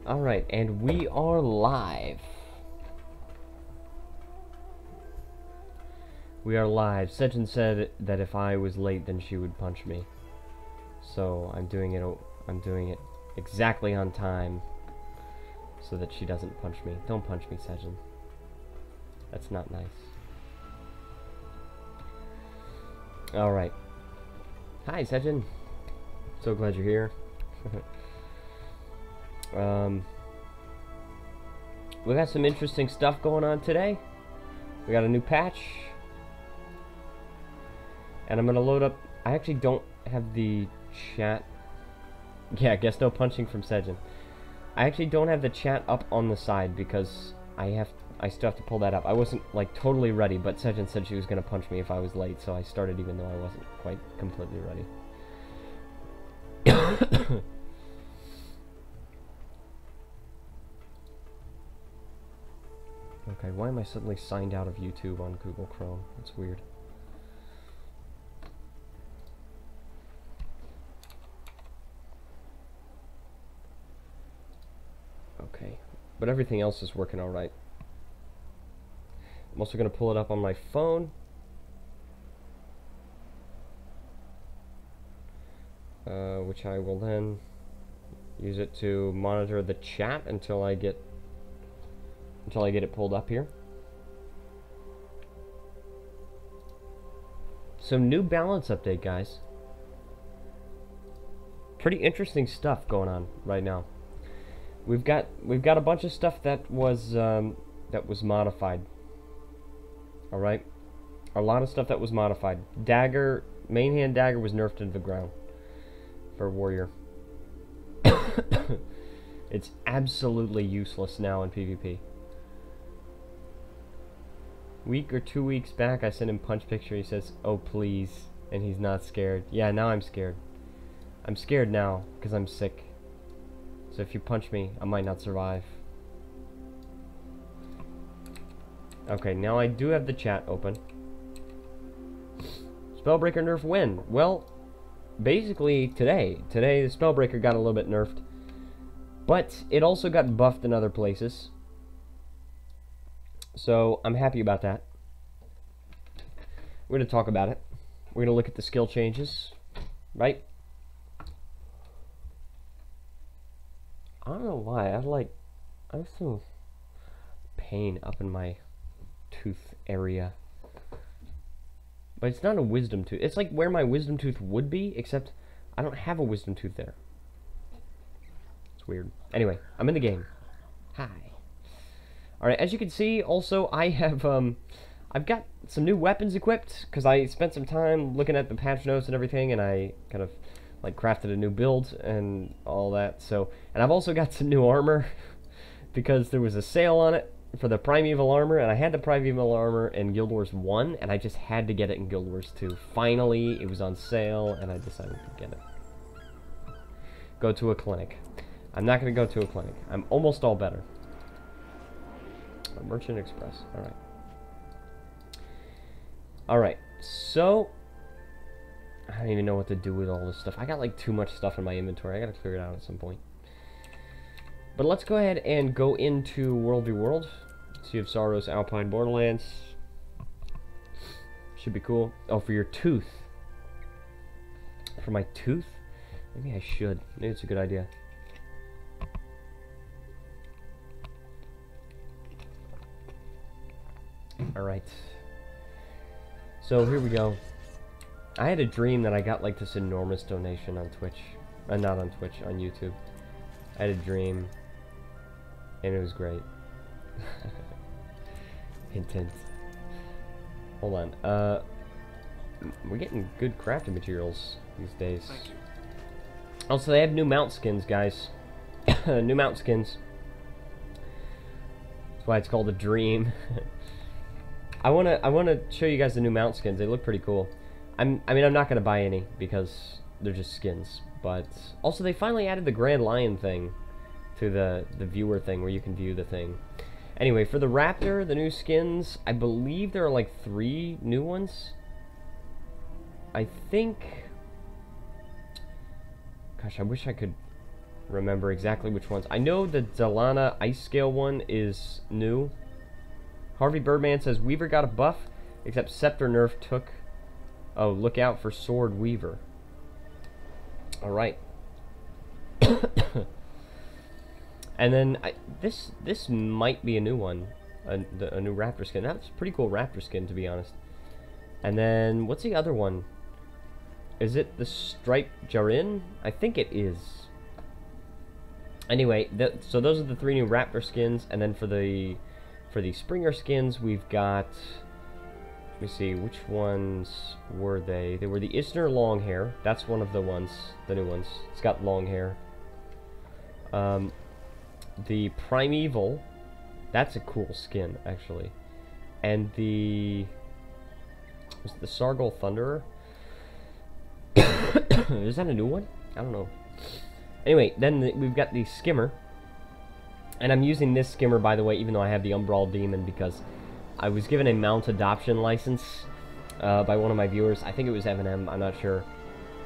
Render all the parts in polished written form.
Alright, and we are live. We are live. Sejin said that if I was late, then she would punch me. So I'm doing it exactly on time so that she doesn't punch me. Don't punch me, Sejin. That's not nice. Alright. Hi, Sejin. So glad you're here. We got some interesting stuff going on today. We got a new patch. And I'm gonna load up. I actually don't have the chat. Yeah, I guess no punching from Sejin. I actually don't have the chat up on the side because I still have to pull that up. I wasn't like totally ready, but Sejin said she was gonna punch me if I was late, so I started even though I wasn't quite completely ready. Okay, why am I suddenly signed out of YouTube on Google Chrome? That's weird. Okay, but everything else is working alright. I'm also going to pull it up on my phone. Which I will then use it to monitor the chat until I get it pulled up here. So new balance update, guys. Pretty interesting stuff going on right now. We've got a bunch of stuff that was modified. All right, a lot of stuff that was modified. Dagger, main hand dagger was nerfed into the ground for warrior. It's absolutely useless now in PvP. Week or 2 weeks back, I sent him punch picture. He says, "Oh please," and he's not scared. Yeah, now I'm scared. I'm scared now because I'm sick. So if you punch me, I might not survive. Okay, now I do have the chat open. Spellbreaker nerf when? Well, basically today. Today the Spellbreaker got a little bit nerfed. But it also got buffed in other places. So I'm happy about that. We're going to talk about it. We're going to look at the skill changes. Right? I don't know why. I have some pain up in my tooth area. But it's not a wisdom tooth. It's like where my wisdom tooth would be, except I don't have a wisdom tooth there. It's weird. Anyway, I'm in the game. Hi. Alright, as you can see, also, I have, I've got some new weapons equipped, because I spent some time looking at the patch notes and everything, and I kind of, like, crafted a new build and all that, so, and I've also got some new armor, because there was a sale on it for the Primeval armor, and I had the Primeval armor in Guild Wars 1, and I just had to get it in Guild Wars 2. Finally, it was on sale, and I decided to get it. Go to a clinic. I'm not going to go to a clinic. I'm almost all better. Merchant Express. Alright. Alright, so I don't even know what to do with all this stuff. I got like too much stuff in my inventory. I gotta clear it out at some point. But let's go ahead and go into World v World. Sea of Sorrows, Alpine Borderlands. Should be cool. Oh, for your tooth. For my tooth? Maybe I should. Maybe it's a good idea. Alright. So here we go. I had a dream that I got like this enormous donation on Twitch. Not on Twitch, on YouTube. I had a dream. And it was great. Intense. Hold on. We're getting good crafting materials these days. Thank you. Also, they have new mount skins, guys. New mount skins. That's why it's called a dream. I wanna show you guys the new mount skins. They look pretty cool. I mean, I'm not gonna buy any because they're just skins. But also, they finally added the Grand Lion thing to the viewer thing where you can view the thing. Anyway, for the Raptor, the new skins, I believe there are like 3 new ones. I think. Gosh, I wish I could remember exactly which ones. I know the Delana Ice Scale one is new. Harvey Birdman says, Weaver got a buff, except Scepter nerf took... Oh, look out for Sword Weaver. Alright. And then, this might be a new one. A new Raptor skin. That's a pretty cool Raptor skin, to be honest. And then, what's the other one? Is it the Striped Jarin? I think it is. Anyway, so those are the 3 new Raptor skins, and then for the Springer skins, we've got... Let me see, which ones were they? They were the Isner long hair. That's one of the ones, the new ones. It's got long hair. The Primeval, that's a cool skin, actually. And the... Was it the Sargol Thunderer? Is that a new one? I don't know. Anyway, then we've got the Skimmer. And I'm using this Skimmer, by the way, even though I have the Umbral Demon, because I was given a mount adoption license by one of my viewers. I think it was M&M, I'm not sure.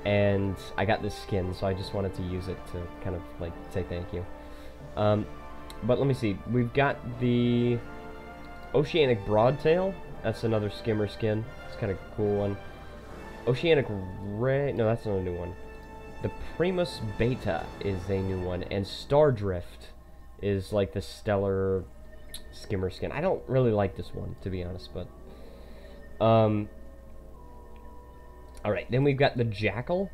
And I got this skin, so I just wanted to use it to kind of, like, say thank you. But let me see. We've got the Oceanic Broadtail. That's another Skimmer skin. It's kind of a cool one. Oceanic Ray... No, that's not a new one. The Primus Beta is a new one. And Stardrift is like the stellar Skimmer skin. I don't really like this one, to be honest, but... Alright, then we've got the Jackal.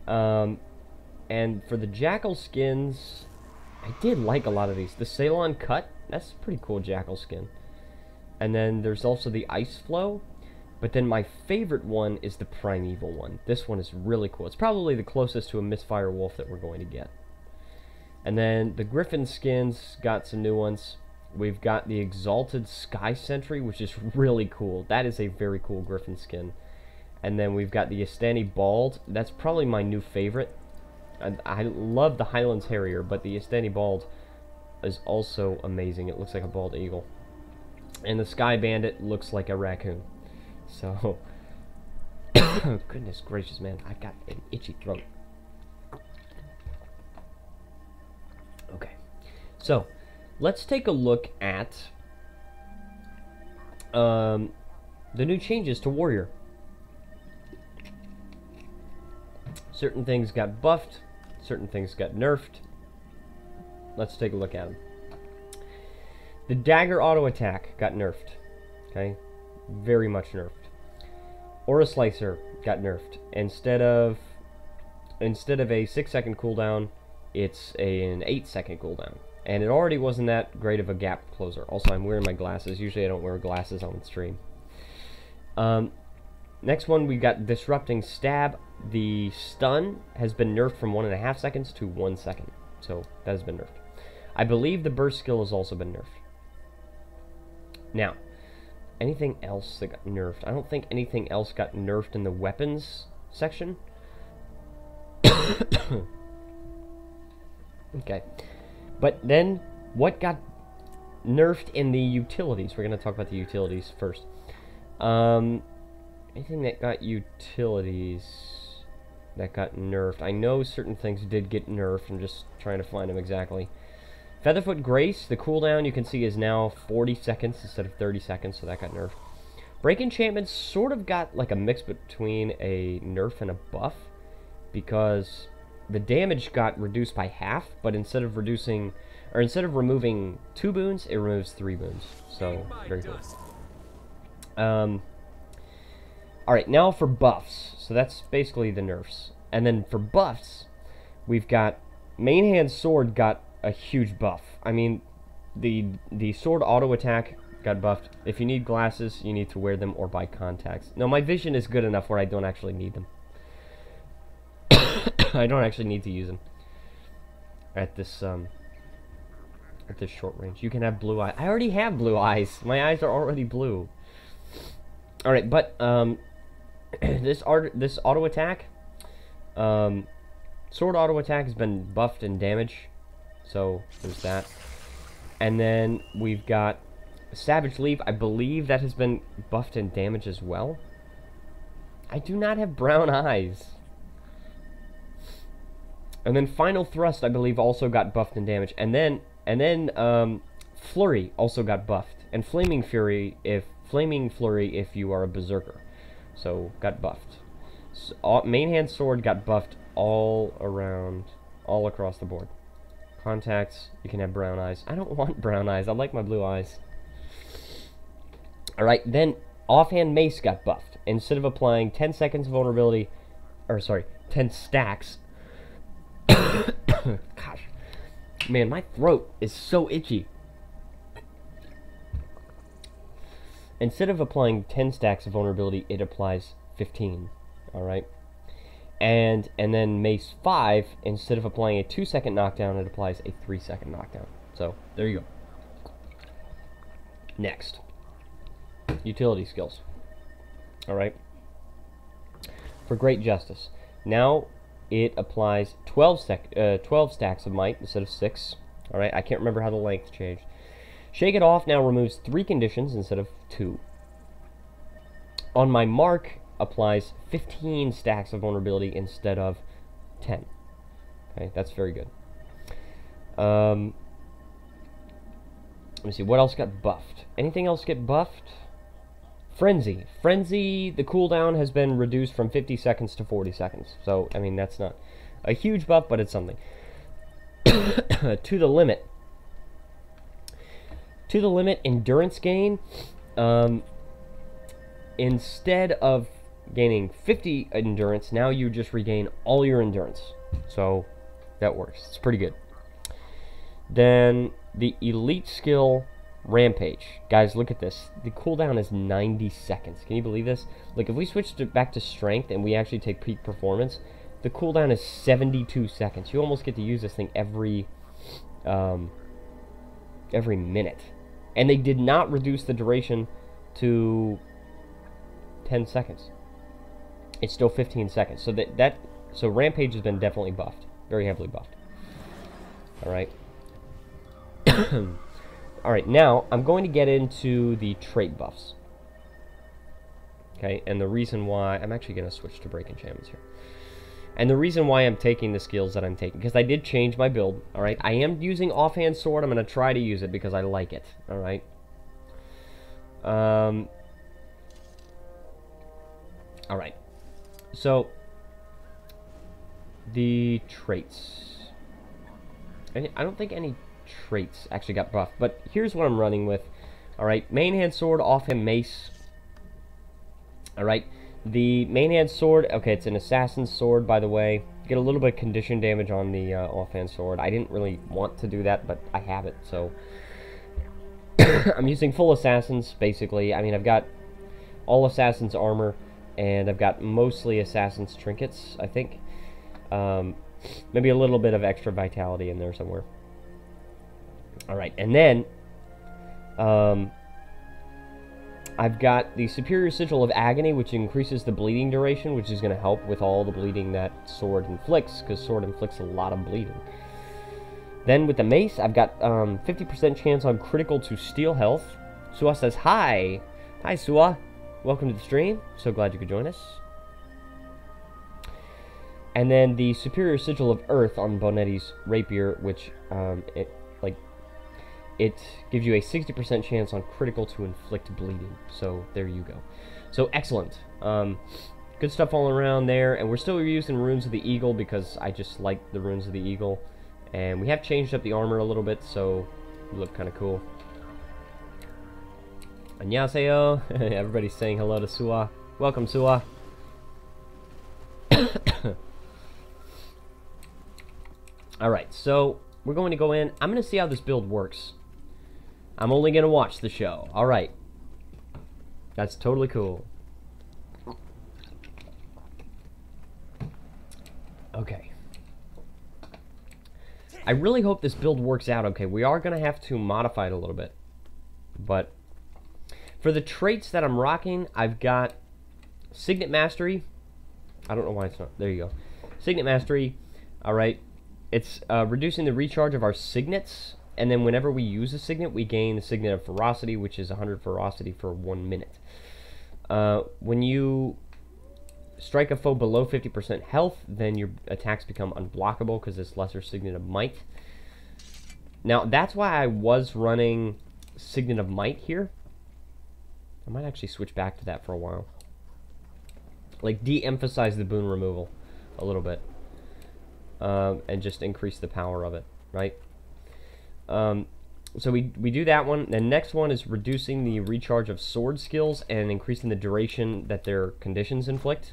And for the Jackal skins, I did like a lot of these. The Ceylon Cut, that's a pretty cool Jackal skin. And then there's also the Ice Flow. But then my favorite one is the Primeval one. This one is really cool. It's probably the closest to a Misfire Wolf that we're going to get. And then the Griffin skins got some new ones. We've got the Exalted Sky Sentry, which is really cool. That is a very cool Griffin skin. And then we've got the Estani Bald. That's probably my new favorite. I love the Highlands Harrier, but the Estani Bald is also amazing. It looks like a bald eagle. And the Sky Bandit looks like a raccoon. So, goodness gracious, man, I got an itchy throat. Okay, so let's take a look at the new changes to Warrior. Certain things got buffed, certain things got nerfed. Let's take a look at them. The Dagger auto attack got nerfed. Okay, very much nerfed. Aura Slicer got nerfed. Instead of a 6-second cooldown, it's an 8-second cooldown. And it already wasn't that great of a gap closer. Also, I'm wearing my glasses. Usually I don't wear glasses on the stream. Next one, we got Disrupting Stab. The stun has been nerfed from 1.5 seconds to 1 second. So, that has been nerfed. I believe the burst skill has also been nerfed. Now, anything else that got nerfed? I don't think anything else got nerfed in the weapons section. Okay. But then, what got nerfed in the utilities? We're going to talk about the utilities first. Anything that got utilities that got nerfed? I know certain things did get nerfed. I'm just trying to find them exactly. Featherfoot Grace, the cooldown you can see is now 40 seconds instead of 30 seconds, so that got nerfed. Break Enchantments sort of got like a mix between a nerf and a buff, because the damage got reduced by half, but instead of removing 2 boons, it removes 3 boons. So, very cool. Alright, now for buffs. So that's basically the nerfs. And then for buffs, we've got Main Hand Sword got a huge buff. I mean, the sword auto attack got buffed. If you need glasses, you need to wear them or buy contacts. No, my vision is good enough where I don't actually need them. I don't actually need to use them at this short range. You can have blue eyes. I already have blue eyes. My eyes are already blue. All right, but this auto attack, sword auto attack has been buffed in damage. So, there's that. And then we've got Savage Leaf. I believe that has been buffed in damage as well. I do not have brown eyes. And then Final Thrust, I believe, also got buffed in damage. And then Flurry also got buffed. And Flaming Flurry if you are a Berserker. So, got buffed. So, main hand sword got buffed all around, all across the board. Contacts, you can have brown eyes. I don't want brown eyes, I like my blue eyes. Alright, then Offhand Mace got buffed. Instead of applying 10 seconds of vulnerability, or sorry, 10 stacks. Gosh, man, my throat is so itchy. Instead of applying 10 stacks of vulnerability, it applies 15. Alright? And then Mace 5, instead of applying a 2-second knockdown, it applies a 3-second knockdown. So, there you go. Next. Utility skills. Alright? For Great Justice. Now, it applies 12 stacks of might instead of 6. Alright, I can't remember how the length changed. Shake It Off now removes 3 conditions instead of 2. On My Mark applies 15 stacks of vulnerability instead of 10. Okay, that's very good. Let me see, what else got buffed? Anything else get buffed? Frenzy. Frenzy, the cooldown has been reduced from 50 seconds to 40 seconds. So, I mean, that's not a huge buff, but it's something. To the Limit. To the Limit, endurance gain. Instead of gaining 50 endurance, now you just regain all your endurance. So, that works. It's pretty good. Then, the elite skill, Rampage. Guys, look at this. The cooldown is 90 seconds. Can you believe this? Like, if we switch back to strength and we actually take peak performance, the cooldown is 72 seconds. You almost get to use this thing every minute. And they did not reduce the duration to 10 seconds. It's still 15 seconds. So so Rampage has been definitely buffed. Very heavily buffed. Alright. Alright, now I'm going to get into the trait buffs. Okay, and the reason why... I'm actually going to switch to Break Enchantments here. And the reason why I'm taking the skills that I'm taking, because I did change my build, alright? I am using Offhand Sword. I'm going to try to use it because I like it, alright? Alright. So, the traits. I don't think any traits actually got buffed, but here's what I'm running with. Alright, main hand sword, offhand mace. Alright, the main hand sword, okay, it's an assassin's sword, by the way. Get a little bit of condition damage on the offhand sword. I didn't really want to do that, but I have it, so. I'm using full assassins, basically. I mean, I've got all assassin's armor, and I've got mostly assassin's trinkets, I think. Maybe a little bit of extra vitality in there somewhere. Alright, and then I've got the Superior Sigil of Agony, which increases the bleeding duration, which is going to help with all the bleeding that sword inflicts, because sword inflicts a lot of bleeding. Then with the mace, I've got 50% chance on critical to steal health. Sua says, hi! Hi, Sua. Welcome to the stream. So glad you could join us. And then the Superior Sigil of Earth on Bonetti's Rapier, which it gives you a 60% chance on critical to inflict bleeding. So there you go. So excellent. Good stuff all around there. And we're still using Runes of the Eagle because I just like the Runes of the Eagle. And we have changed up the armor a little bit, so you look kind of cool. Annyeonghaseyo. Everybody's saying hello to Sua. Welcome, Sua. Alright, so we're going to go in. I'm going to see how this build works. I'm only going to watch the show. Alright. That's totally cool. Okay. I really hope this build works out okay. We are going to have to modify it a little bit. But for the traits that I'm rocking, I've got Signet Mastery. I don't know why it's not. There you go. Signet Mastery. Alright. It's reducing the recharge of our signets, and then whenever we use a signet, we gain the Signet of Ferocity, which is 100 Ferocity for 1 minute. When you strike a foe below 50% health, then your attacks become unblockable because it's lesser Signet of Might. Now, that's why I was running Signet of Might here. I might actually switch back to that for a while. Like, de-emphasize the boon removal a little bit. And just increase the power of it, right? So we do that one. The next one is reducing the recharge of sword skills and increasing the duration that their conditions inflict.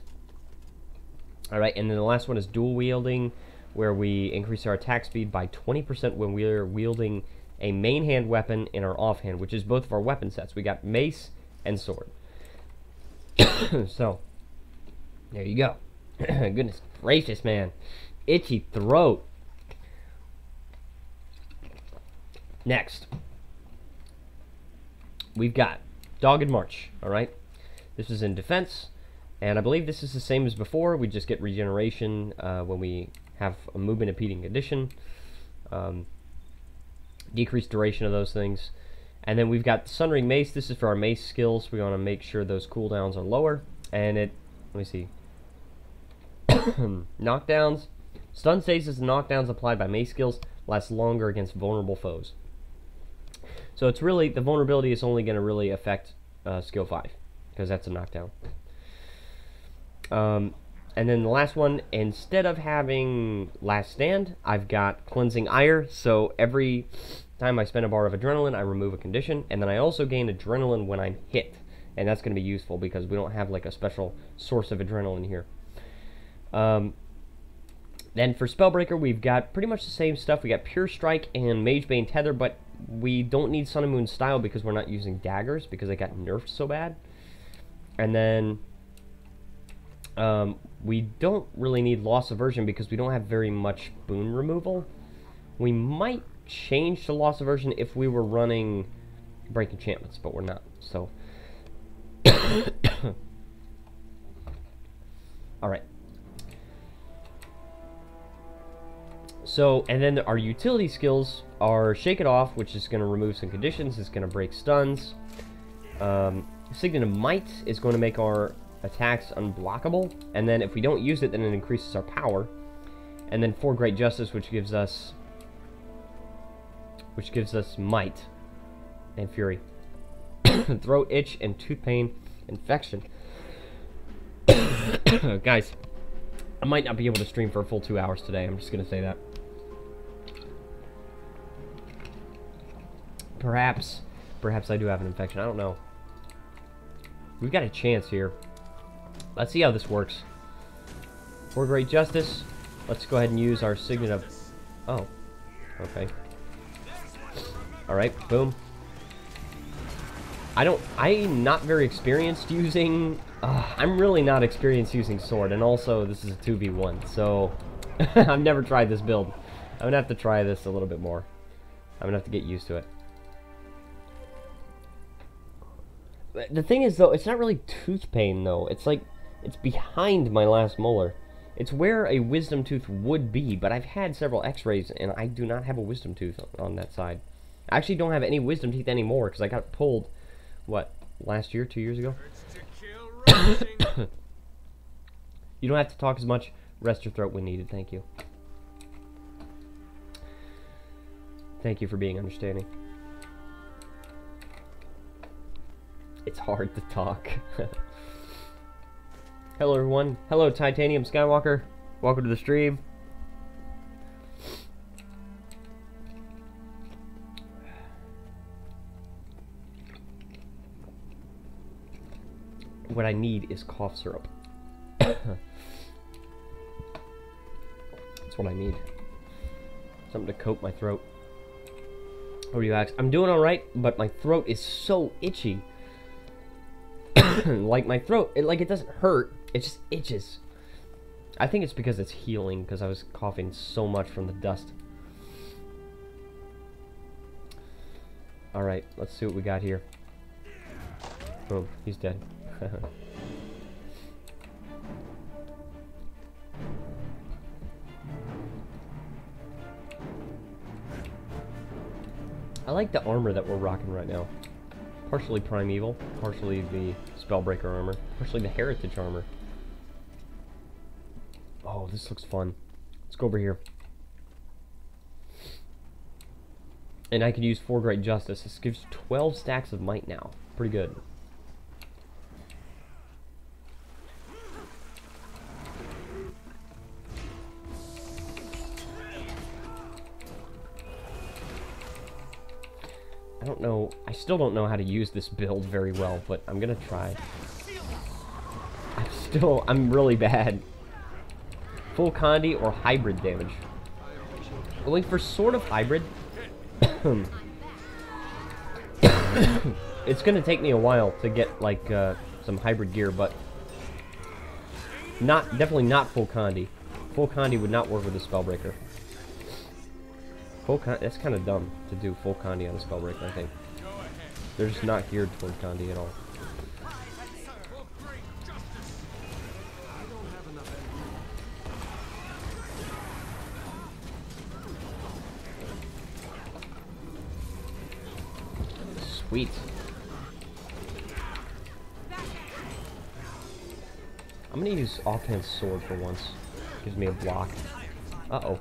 Alright, and then the last one is dual wielding, where we increase our attack speed by 20% when we are wielding a main hand weapon in our offhand, which is both of our weapon sets. We got mace and sword. So, there you go. Goodness gracious, man. Itchy throat. Next, we've got Dogged March, alright? This is in defense, and I believe this is the same as before. We just get regeneration when we have a movement impeding condition. Decreased duration of those things. And then we've got Sunring Mace. This is for our mace skills. We want to make sure those cooldowns are lower. And it, let me see. Knockdowns. Stun stasis and knockdowns applied by mace skills last longer against vulnerable foes. So it's really, the vulnerability is only going to really affect skill 5, because that's a knockdown. And then the last one, instead of having Last Stand, I've got Cleansing Ire. So every time I spend a bar of adrenaline, I remove a condition, and then I also gain adrenaline when I'm hit. And that's going to be useful because we don't have like a special source of adrenaline here. Then for Spellbreaker, we've got pretty much the same stuff. We got Pure Strike and Magebane Tether, but we don't need Sun and Moon Style because we're not using daggers because they got nerfed so bad. And then we don't really need Loss Aversion because we don't have very much boon removal. We might change to Loss Aversion if we were running Break Enchantments, but we're not. So, alright. So, and then our utility skills are Shake It Off, which is going to remove some conditions. It's going to break stuns. Signet of Might is going to make our attacks unblockable. And then if we don't use it, then it increases our power. And then For Great Justice, which gives us Might and Fury. Throat itch and tooth pain infection. Guys, I might not be able to stream for a full 2 hours today. I'm just going to say that. Perhaps I do have an infection. I don't know. We've got a chance here. Let's see how this works. For Great Justice, let's go ahead and use our Signet of... Oh, okay. Alright, boom. I'm not very experienced using... I'm really not experienced using sword, and also this is a 2v1, so... I've never tried this build. I'm gonna have to try this a little bit more. I'm gonna have to get used to it. The thing is, though, it's not really tooth pain, though. It's like, it's behind my last molar. It's where a wisdom tooth would be, but I've had several x-rays, and I do not have a wisdom tooth on that side. I actually don't have any wisdom teeth anymore, because I got pulled, what, last year, 2 years ago? You don't have to talk as much. Rest your throat when needed. Thank you. Thank you for being understanding. It's hard to talk. Hello, everyone. Hello, Titanium Skywalker. Welcome to the stream. What I need is cough syrup. That's what I need. Something to coat my throat. What do you ask? I'm doing alright, but my throat is so itchy. Like my throat, it doesn't hurt, it just itches. I think it's because it's healing, because I was coughing so much from the dust. Alright, let's see what we got here. Boom, he's dead. I like the armor that we're rocking right now. Partially Primeval, partially the Spellbreaker armor, partially the Heritage armor. Oh, this looks fun. Let's go over here. And I could use 4 Great Justice. This gives 12 stacks of might now. Pretty good. I don't know. I still don't know how to use this build very well, but I'm gonna try. I'm really bad. Full Condi or hybrid damage. Going for sort of hybrid. It's gonna take me a while to get like some hybrid gear, but definitely not full Condi. Full Condi would not work with a Spellbreaker. That's kind of dumb to do full Condi on a Spellbreaker, I think. They're just not geared toward Condi at all. Sweet. I'm gonna use offhand sword for once. Gives me a block. Uh-oh.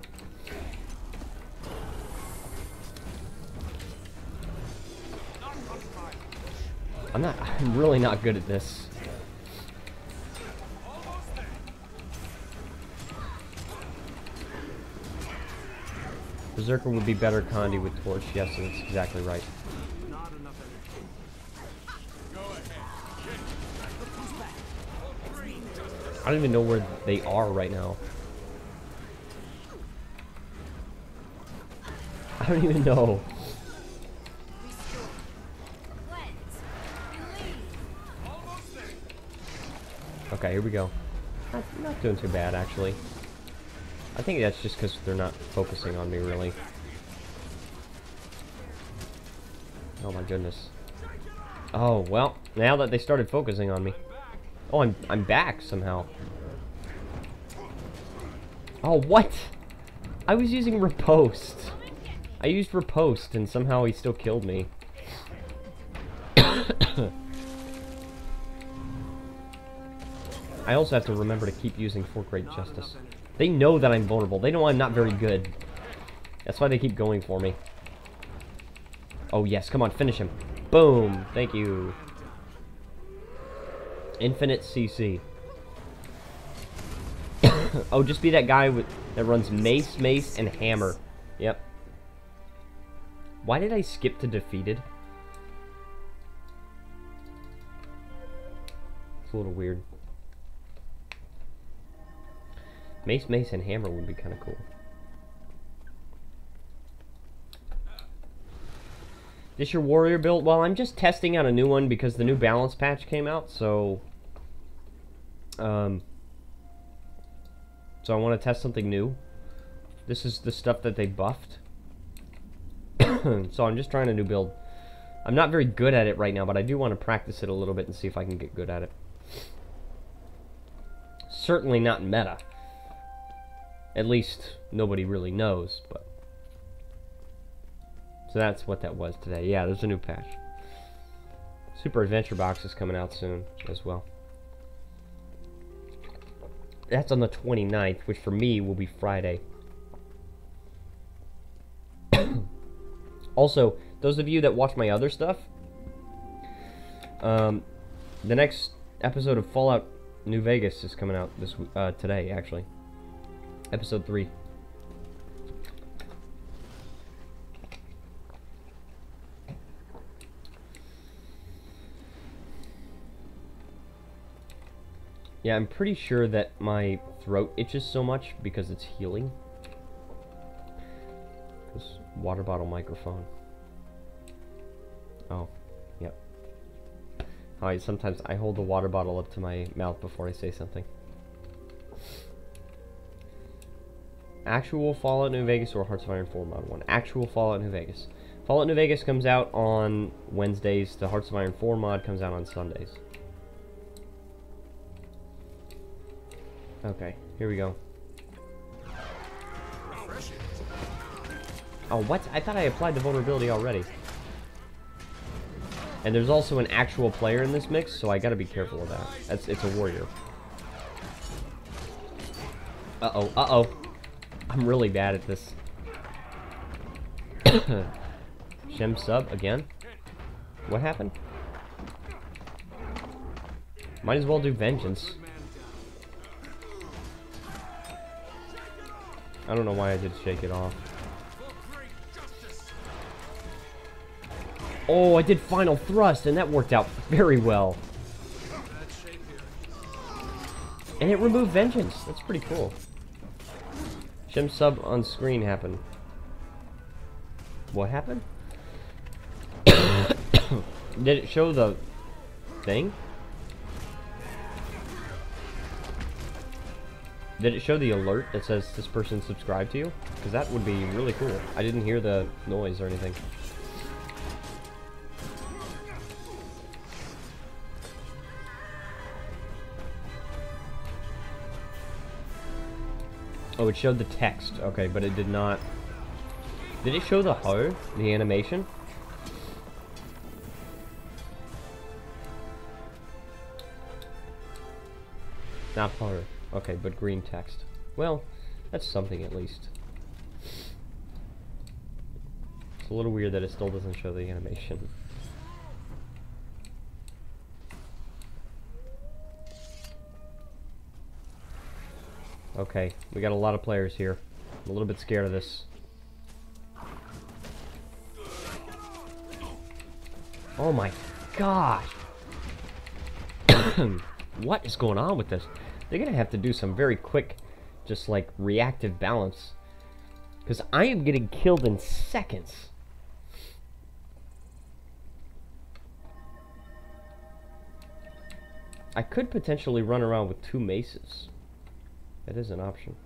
I'm really not good at this. Berserker would be better Condi with Torch. Yes, that's exactly right. I don't even know where they are right now. I don't even know. Okay, here we go. Not doing too bad, actually. I think that's just because they're not focusing on me, really. Oh my goodness. Oh, well, now that they started focusing on me. Oh, I'm back somehow. Oh, what? I was using riposte. I used riposte, and somehow he still killed me. I also have to remember to keep using 4 Great Justice. They know that I'm vulnerable. They know I'm not very good. That's why they keep going for me. Oh, yes. Come on, finish him. Boom. Thank you. Infinite CC. Oh, just be that guy that runs mace, mace, and hammer. Yep. Why did I skip to defeated? It's a little weird. Mace, mace, and hammer would be kind of cool. This your warrior build? Well, I'm just testing out a new one because the new balance patch came out, so I want to test something new. This is the stuff that they buffed. So I'm just trying a new build. I'm not very good at it right now, but I do want to practice it a little bit and see if I can get good at it. Certainly not meta. At least nobody really knows, but... So that's what that was today. Yeah, there's a new patch. Super Adventure Box is coming out soon as well. That's on the 29th, which for me will be Friday. Also, those of you that watch my other stuff, the next episode of Fallout New Vegas is coming out this today, actually. Episode 3. Yeah, I'm pretty sure that my throat itches so much because it's healing. This water bottle microphone. Oh, yep. Alright, sometimes I hold the water bottle up to my mouth before I say something. Actual Fallout New Vegas or Hearts of Iron 4 Mod 1? Actual Fallout New Vegas. Fallout New Vegas comes out on Wednesdays. The Hearts of Iron 4 mod comes out on Sundays. Okay, here we go. Oh, what? I thought I applied the vulnerability already. And there's also an actual player in this mix, so I gotta be careful of that. It's a warrior. Uh-oh, uh-oh. I'm really bad at this. Shem sub again? What happened? Might as well do vengeance. I don't know why I did shake it off. Oh, I did final thrust, and that worked out very well. And it removed vengeance. That's pretty cool. Shem sub on screen happened. What happened? Did it show the thing? Did it show the alert that says this person subscribed to you? Because that would be really cool. I didn't hear the noise or anything. Oh, it showed the text. Okay, but it did not... Did it show the hoe? The animation? Not hoe. Okay, but green text. Well, that's something at least. It's a little weird that it still doesn't show the animation. Okay, we got a lot of players here. I'm a little bit scared of this. Oh my gosh! What is going on with this? They're gonna have to do some very quick, just like reactive balance. Because I am getting killed in seconds. I could potentially run around with 2 maces. That is an option.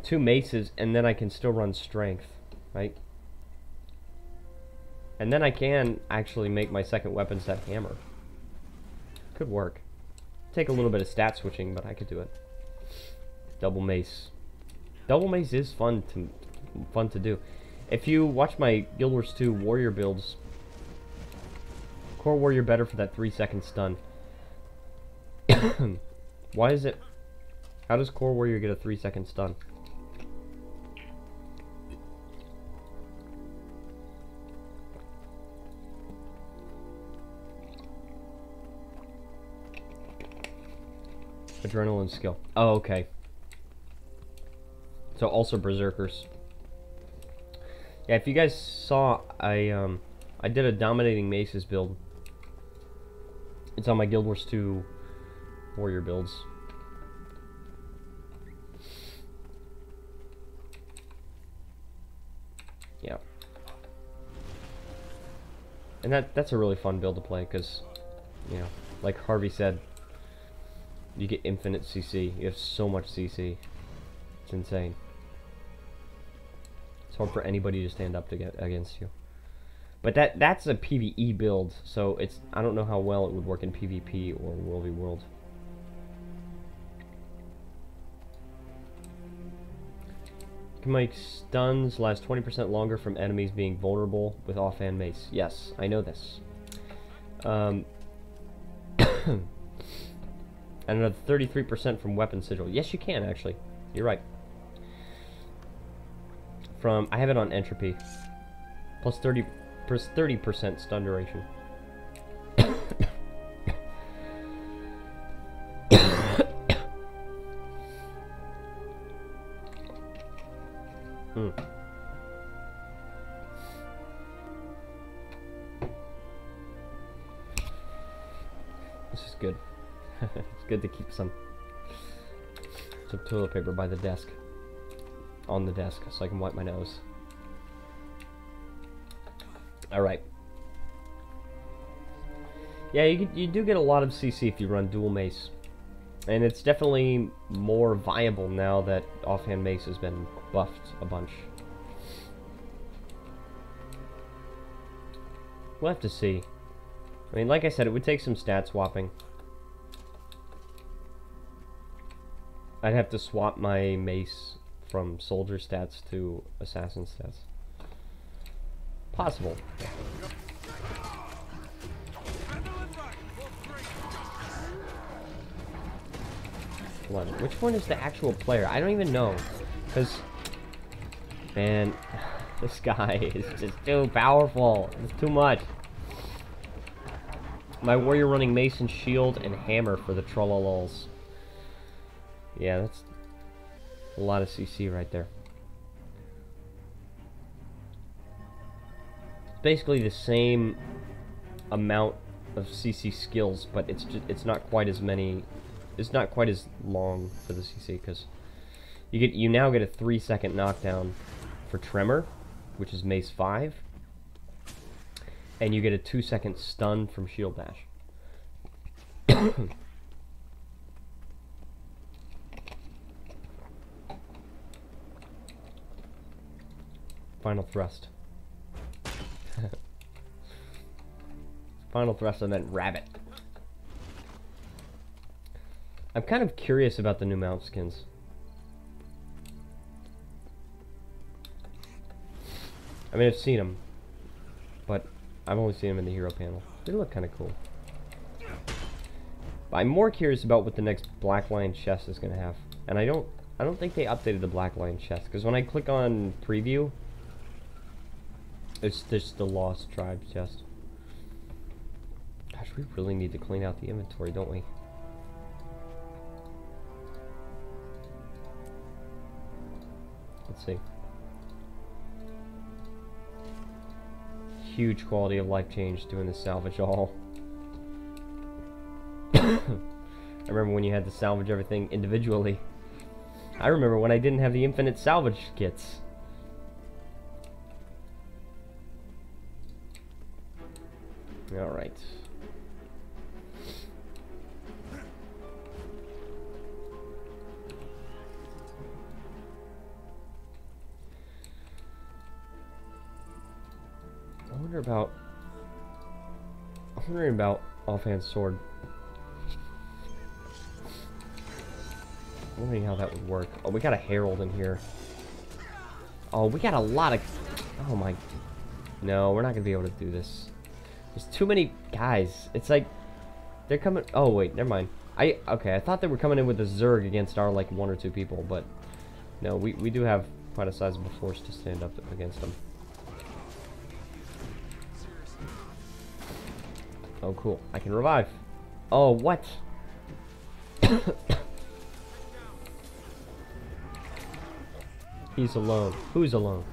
2 maces, and then I can still run strength, right? And then I can actually make my second weapon set hammer. Could work. Take a little bit of stat switching, but I could do it. Double mace. Double mace is fun to do. If you watch my Guild Wars 2 warrior builds, Core Warrior better for that 3-second stun. Why is it... How does Core Warrior get a 3-second stun? Adrenaline skill. Oh, okay. So also berserkers. Yeah, if you guys saw, I did a dominating maces build. It's on my Guild Wars 2 warrior builds. Yeah. And that's a really fun build to play because, you know, like Harvey said, you get infinite CC. You have so much CC. It's insane. It's hard for anybody to stand up to get against you. But that's a PvE build, so it's I don't know how well it would work in PvP or World v World. Can my stuns last 20% longer from enemies being vulnerable with offhand mace? Yes, I know this. And another 33% from weapon sigil. Yes, you can actually. You're right. From I have it on entropy. Plus 30% stun duration. This is good. It's good to keep some toilet paper by the desk. On the desk, so I can wipe my nose. Alright. Yeah, you do get a lot of CC if you run dual mace. And it's definitely more viable now that offhand mace has been buffed a bunch. We'll have to see. I mean, like I said, it would take some stat swapping. I'd have to swap my mace from soldier stats to assassin stats. Possible. Hold on. Which one is the actual player? I don't even know. Because, man, this guy is just too powerful. It's too much. My warrior running mason, shield, and hammer for the trollolols. Yeah, that's a lot of CC right there. It's basically the same amount of CC skills, but it's not quite as many. It's not quite as long for the CC because you now get a 3-second knockdown for Tremor, which is Mace 5. And you get a 2-second stun from Shield Dash. Final thrust. Final thrust, I meant rabbit. I'm kind of curious about the new mount skins. I mean, I've seen them, but I've only seen them in the hero panel. They look kind of cool. But I'm more curious about what the next Black Lion chest is going to have. And I don't think they updated the Black Lion chest, because when I click on preview, it's just the Lost Tribe chest. Gosh, we really need to clean out the inventory, don't we? Let's see. Huge quality of life change doing the salvage all. I remember when you had to salvage everything individually. I remember when I didn't have the infinite salvage kits. Alright. I'm wondering about offhand sword. I'm wondering how that would work. Oh, we got a herald in here. Oh, we got a lot of... Oh my... No, we're not gonna be able to do this. There's too many guys. It's like they're coming... Oh wait, never mind. Okay, I thought they were coming in with a Zerg against our like 1 or 2 people, but no, we do have quite a sizable force to stand up against them. Oh, cool. I can revive. Oh, what? He's alone. Who's alone?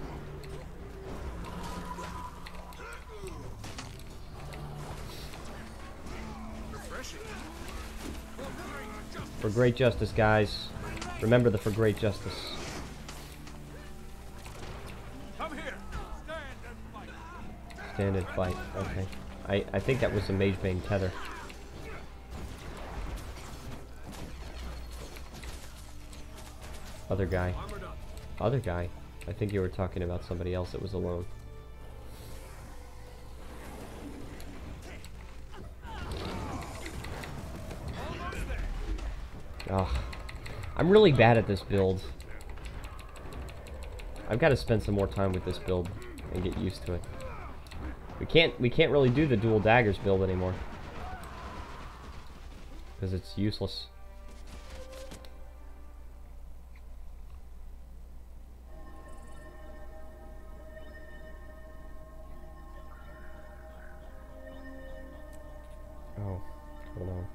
For great justice, guys. Remember the for great justice. Come here. Stand and fight. Okay. I think that was the Mage Bang tether. Other guy. Other guy. I think you were talking about somebody else that was alone. Oh, I'm really bad at this build. I've got to spend some more time with this build and get used to it. We can't really do the dual daggers build anymore because it's useless. Oh, hold on.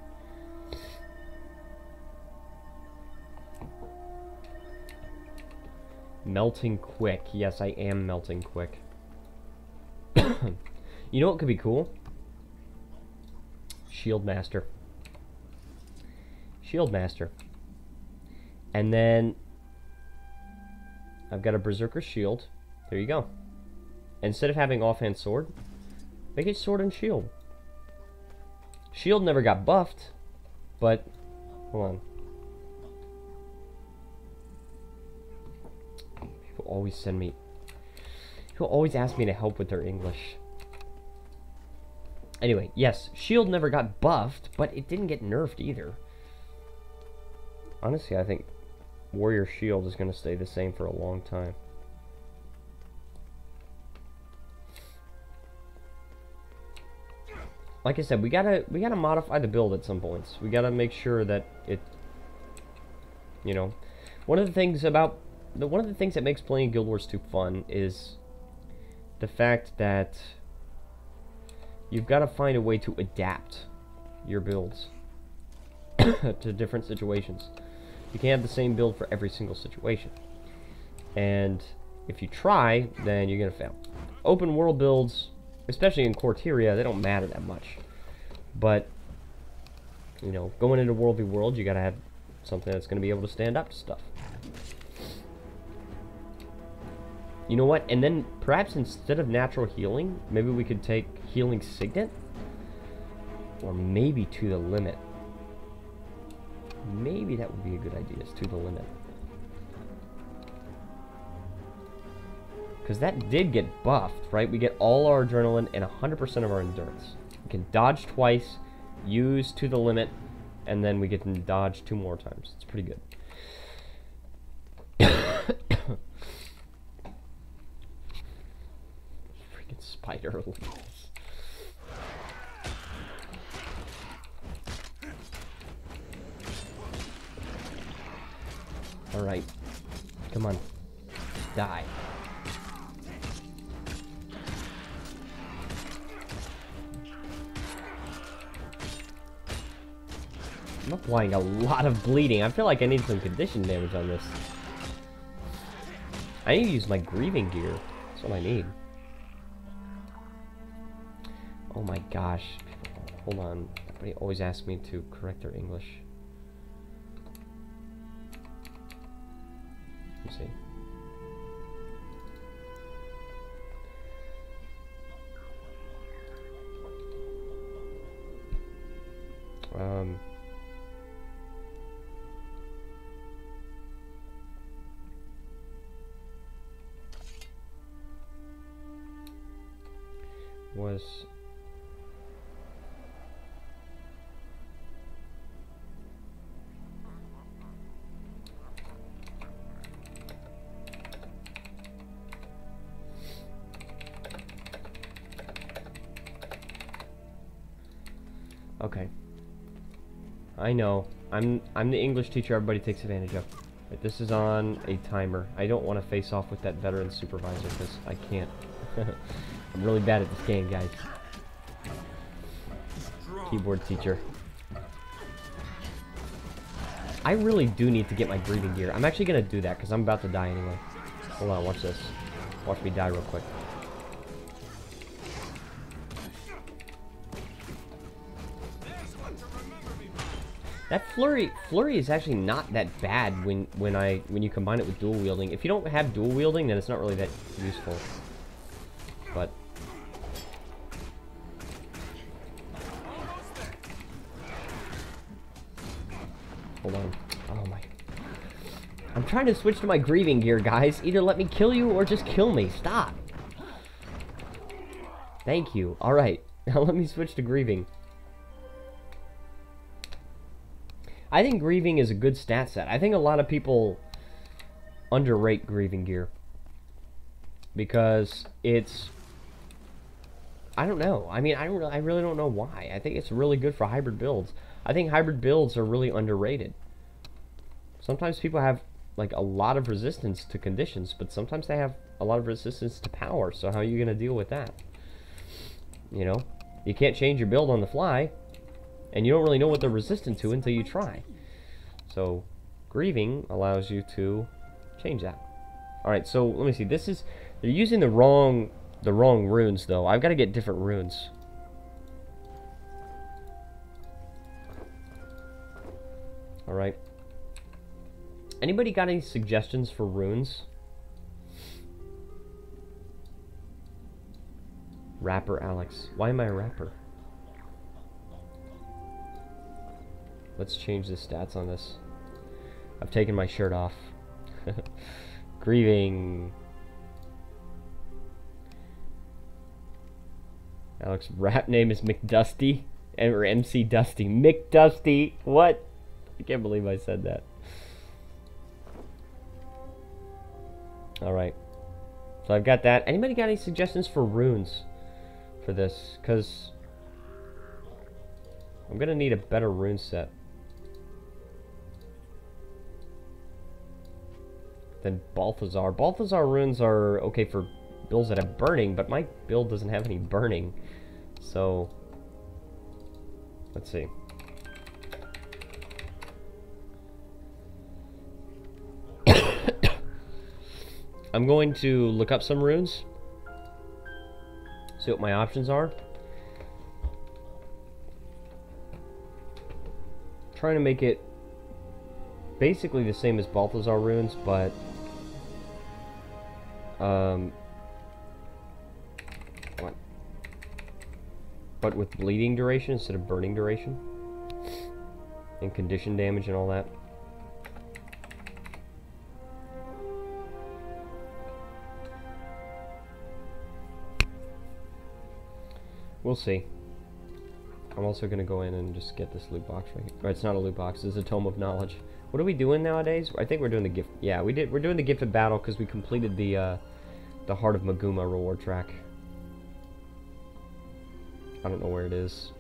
Melting quick. Yes, I am melting quick. You know what could be cool? Shield Master. Shield Master. And then I've got a Berserker Shield. There you go. Instead of having offhand sword, make it sword and shield. Shield never got buffed, but hold on. People always send me... People always ask me to help with their English. Anyway, yes, shield never got buffed, but it didn't get nerfed either. Honestly, I think warrior shield is going to stay the same for a long time. Like I said, we gotta modify the build at some points. We gotta make sure that You know, one of the things that makes playing Guild Wars 2 fun is the fact that you've got to find a way to adapt your builds to different situations. You can't have the same build for every single situation. And if you try, then you're going to fail. Open world builds, especially in Corteria, they don't matter that much. But, you know, going into World v World, you got to have something that's going to be able to stand up to stuff. You know what? And then perhaps instead of natural healing, maybe we could take healing signet, or maybe to the limit. Maybe that would be a good idea, is to the limit. Because that did get buffed, right? We get all our adrenaline and 100% of our endurance. We can dodge twice, use to the limit, and then we get to dodge 2 more times. It's pretty good. Freaking spider levels. Alright. Come on. Die. I'm applying a lot of bleeding. I feel like I need some condition damage on this. I need to use my grieving gear. That's what I need. Oh my gosh. Hold on. Everybody always asks me to correct their English. Let me see. Okay. I know. I'm the English teacher everybody takes advantage of. Right, this is on a timer. I don't want to face off with that veteran supervisor because I can't. I'm really bad at this game, guys. Keyboard teacher. I really do need to get my grieving gear. I'm actually going to do that because I'm about to die anyway. Hold on, watch this. Watch me die real quick. That flurry is actually not that bad when you combine it with dual wielding. If you don't have dual wielding, then it's not really that useful. But hold on. Oh my. I'm trying to switch to my grieving gear, guys. Either let me kill you or just kill me. Stop. Thank you. All right. Now let me switch to grieving. I think grieving is a good stat set. I think a lot of people underrate grieving gear because it's, I don't know. I mean, I really don't know why. I think it's really good for hybrid builds. I think hybrid builds are really underrated. Sometimes people have like a lot of resistance to conditions, but sometimes they have a lot of resistance to power. So how are you going to deal with that? You know, you can't change your build on the fly. And you don't really know what they're resistant to until you try. So, grieving allows you to change that. Alright, so let me see. This is, they're using the wrong runes though. I've got to get different runes. Alright. Anybody got any suggestions for runes? Rapper Alex. Why am I a rapper? Let's change the stats on this. I've taken my shirt off. Grieving. Alex's rap name is McDusty. Or MC Dusty. McDusty. What? I can't believe I said that. Alright. So I've got that. Anybody got any suggestions for runes for this? Because I'm going to need a better rune set. than Balthazar. Balthazar runes are okay for builds that have burning, but my build doesn't have any burning. So, let's see. I'm going to look up some runes, see what my options are. Trying to make it basically the same as Balthazar runes, but with bleeding duration instead of burning duration, and condition damage and all that. We'll see. I'm also going to go in and just get this loot box right here. Or it's not a loot box, it's a Tome of Knowledge. What are we doing nowadays? I think we're doing the gift. Yeah, we're doing the Gifted Battle because we completed the Heart of Maguma reward track. I don't know where it is,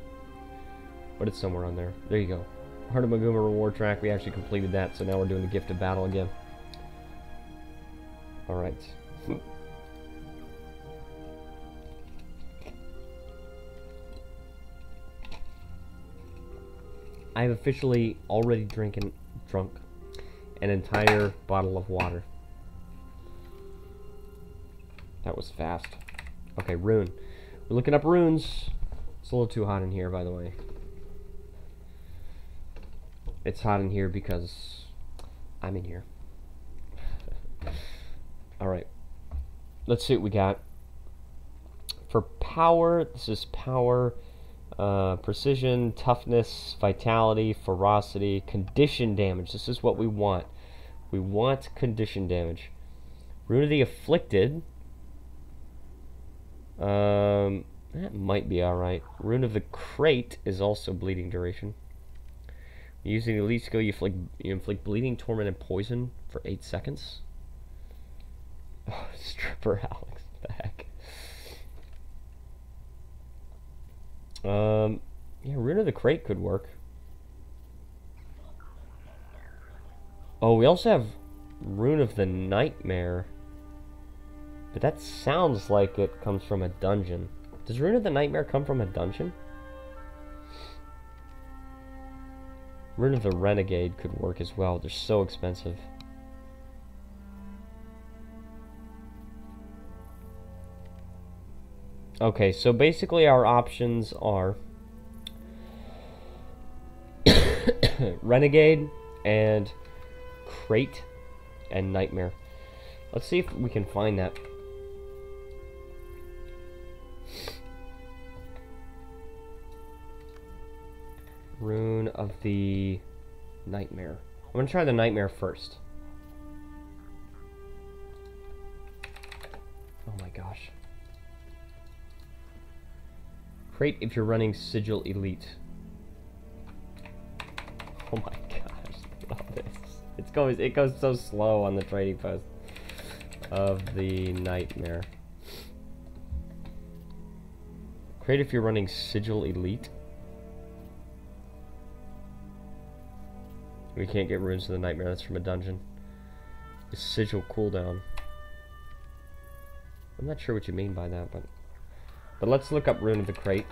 but it's somewhere on there. There you go. Heart of Maguma reward track, we actually completed that, so now we're doing the Gifted Battle again. Alright. I've officially already drunk an entire bottle of water. That was fast. Okay, rune. We're looking up runes. It's a little too hot in here, by the way. It's hot in here because I'm in here. Alright. Let's see what we got. For power, this is power. Precision, toughness, vitality, ferocity, condition damage. This is what we want. We want condition damage. Rune of the Afflicted. That might be alright. Rune of the Crate is also bleeding duration. Using the elite skill, you inflict bleeding, torment, and poison for 8 seconds. Oh, Stripper Alex, what the heck? Yeah, Rune of the Crate could work. Oh, we also have Rune of the Nightmare. But that sounds like it comes from a dungeon. Does Rune of the Nightmare come from a dungeon? Rune of the Renegade could work as well. They're so expensive. Okay, so basically our options are Renegade and Crate and Nightmare. Let's see if we can find that. Rune of the Nightmare. I'm gonna try the Nightmare first. Oh my gosh. Crate if you're running Sigil Elite. Oh my gosh, look at this. It goes so slow on the trading post of the Nightmare. Crate if you're running Sigil Elite. We can't get runes to the Nightmare, that's from a dungeon. The Sigil cooldown. I'm not sure what you mean by that, but let's look up Rune of the Crate.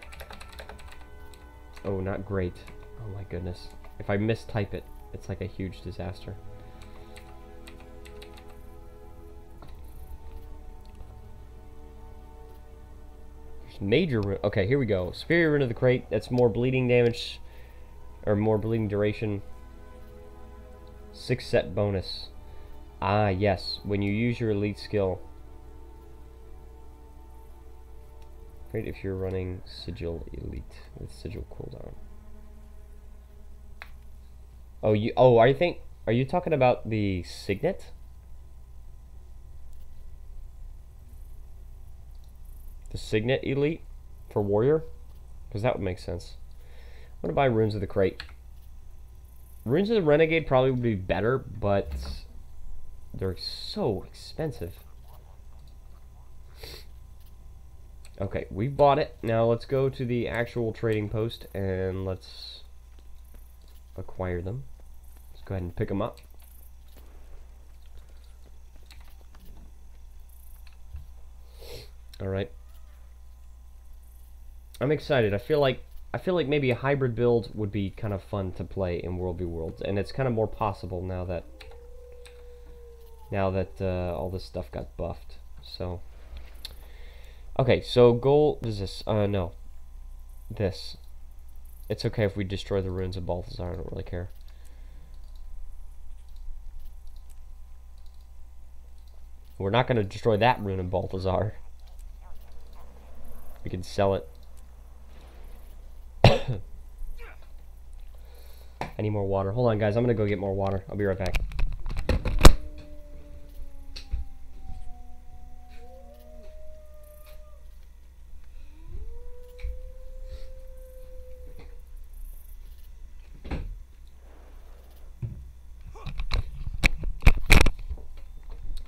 Oh, not great. Oh my goodness. If I mistype it, it's like a huge disaster. There's major rune. Okay, here we go. Superior Rune of the Crate. That's more bleeding damage, or more bleeding duration. 6 set bonus. Ah, yes. When you use your elite skill. Great if you're running Sigil Elite with Sigil cooldown. Oh, are you talking about the Signet? The Signet Elite for Warrior? Because that would make sense. I'm gonna buy Runes of the Crate. Runes of the Renegade probably would be better, but they're so expensive. Okay, we bought it. Now let's go to the actual trading post and let's acquire them. Let's go ahead and pick them up. Alright. I'm excited. I feel like maybe a hybrid build would be kind of fun to play in World v Worlds, and it's kind of more possible now that all this stuff got buffed. So okay, so goal is this. No. This. It's okay if we destroy the ruins of Balthazar, I don't really care. We're not going to destroy that rune of Balthazar. We can sell it. I need more water. Hold on, guys. I'm going to go get more water. I'll be right back.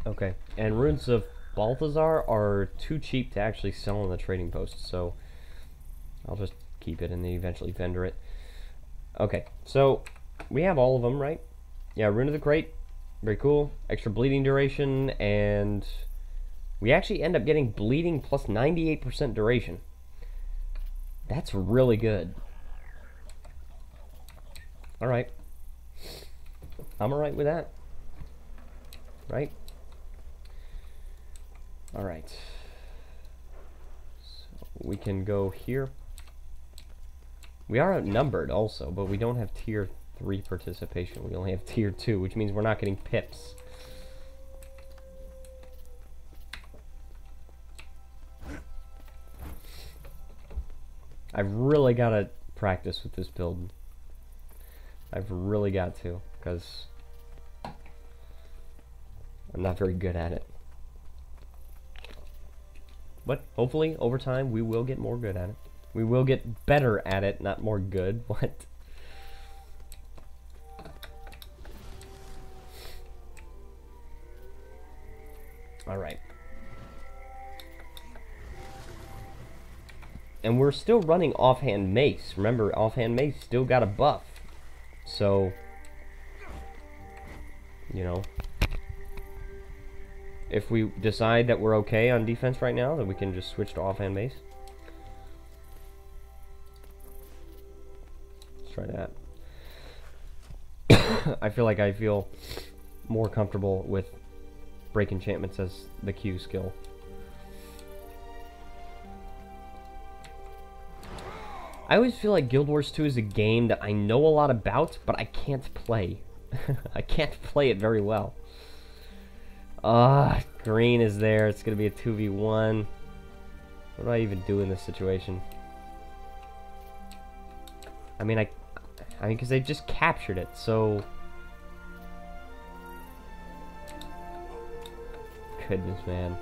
Okay, and runes of Balthazar are too cheap to actually sell on the trading post, so I'll just keep it and then eventually vendor it. Okay, so we have all of them, right? Yeah, Rune of the Crate, very cool. Extra bleeding duration, and we actually end up getting bleeding plus 98% duration. That's really good. Alright. I'm alright with that. Right? Alright. So we can go here. We are outnumbered also, but we don't have tier 3 participation. We only have tier 2, which means we're not getting pips. I've really got to practice with this build. I've really got to, because I'm not very good at it. But hopefully, over time, we will get more good at it. We will get better at it, not more good. What? Alright. And we're still running offhand mace. Remember, offhand mace still got a buff. So, you know, if we decide that we're okay on defense right now, then we can just switch to offhand mace. Let's try that. I feel more comfortable with break enchantments as the Q skill. I always feel like Guild Wars 2 is a game that I know a lot about, but I can't play. I can't play it very well. Green is there. It's going to be a 2v1. What do I even do in this situation? I mean, because they just captured it, so... Goodness, man.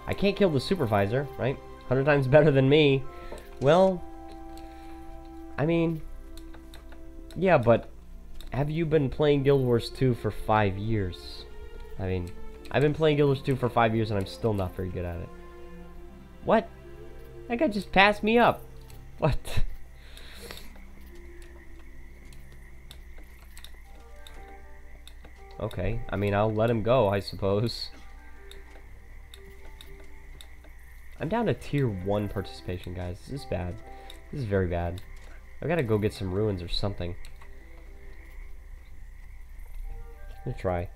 I can't kill the supervisor, right? 100 times better than me. Well, I mean... Yeah, but... Have you been playing Guild Wars 2 for 5 years? I mean... I've been playing Guild Wars 2 for 5 years and I'm still not very good at it. What? That guy just passed me up. What? Okay, I mean, I'll let him go, I suppose. I'm down to tier 1 participation, guys. This is bad. This is very bad. I've got to go get some ruins or something. I'm gonna try.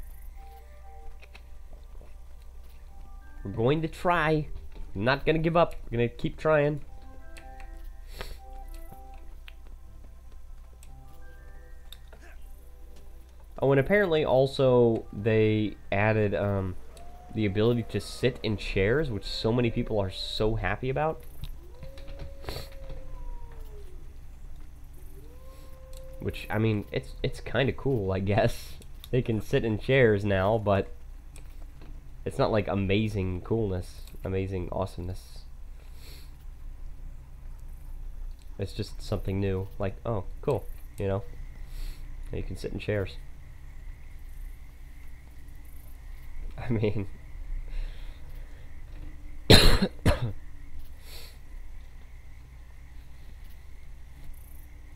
We're going to try. I'm not gonna give up. We're gonna keep trying. Oh, and apparently also they added the ability to sit in chairs, which so many people are so happy about. Which, I mean, it's kind of cool, I guess. They can sit in chairs now, but it's not like amazing coolness, amazing awesomeness. It's just something new, like, oh, cool, you know? You can sit in chairs. I mean...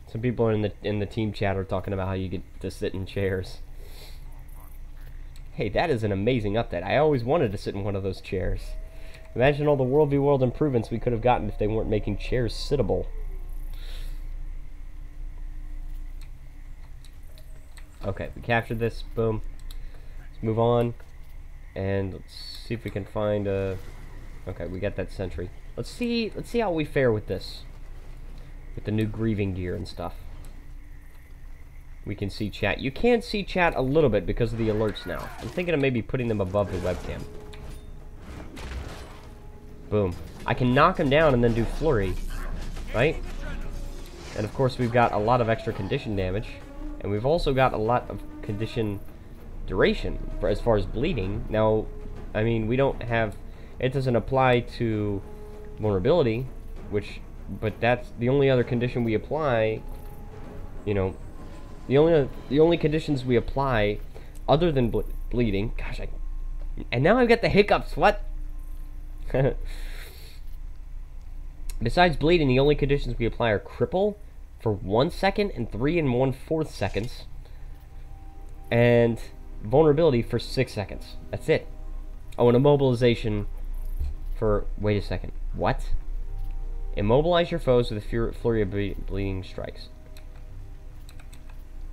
Some people in the team chat are talking about how you get to sit in chairs. Hey, that is an amazing update. I always wanted to sit in one of those chairs. Imagine all the WvW improvements we could have gotten if they weren't making chairs sittable. Okay, we captured this. Boom. Let's move on. And let's see if we can find a... Okay, we got that sentry. Let's see how we fare with this. With the new grieving gear and stuff. We can see chat. You can see chat a little bit because of the alerts now. I'm thinking of maybe putting them above the webcam. Boom. I can knock him down and then do flurry. Right? And of course we've got a lot of extra condition damage. And we've also got a lot of condition duration for as far as bleeding. Now, I mean, we don't have... It doesn't apply to vulnerability, but that's the only other condition we apply, you know, the only conditions we apply other than bleeding. Gosh, and now I've got the hiccups. What? Besides bleeding, the only conditions we apply are cripple for 1 second and 3 1/4 seconds, and vulnerability for 6 seconds. That's it. Oh, and immobilization for... Wait a second. What? Immobilize your foes with a flurry of bleeding strikes.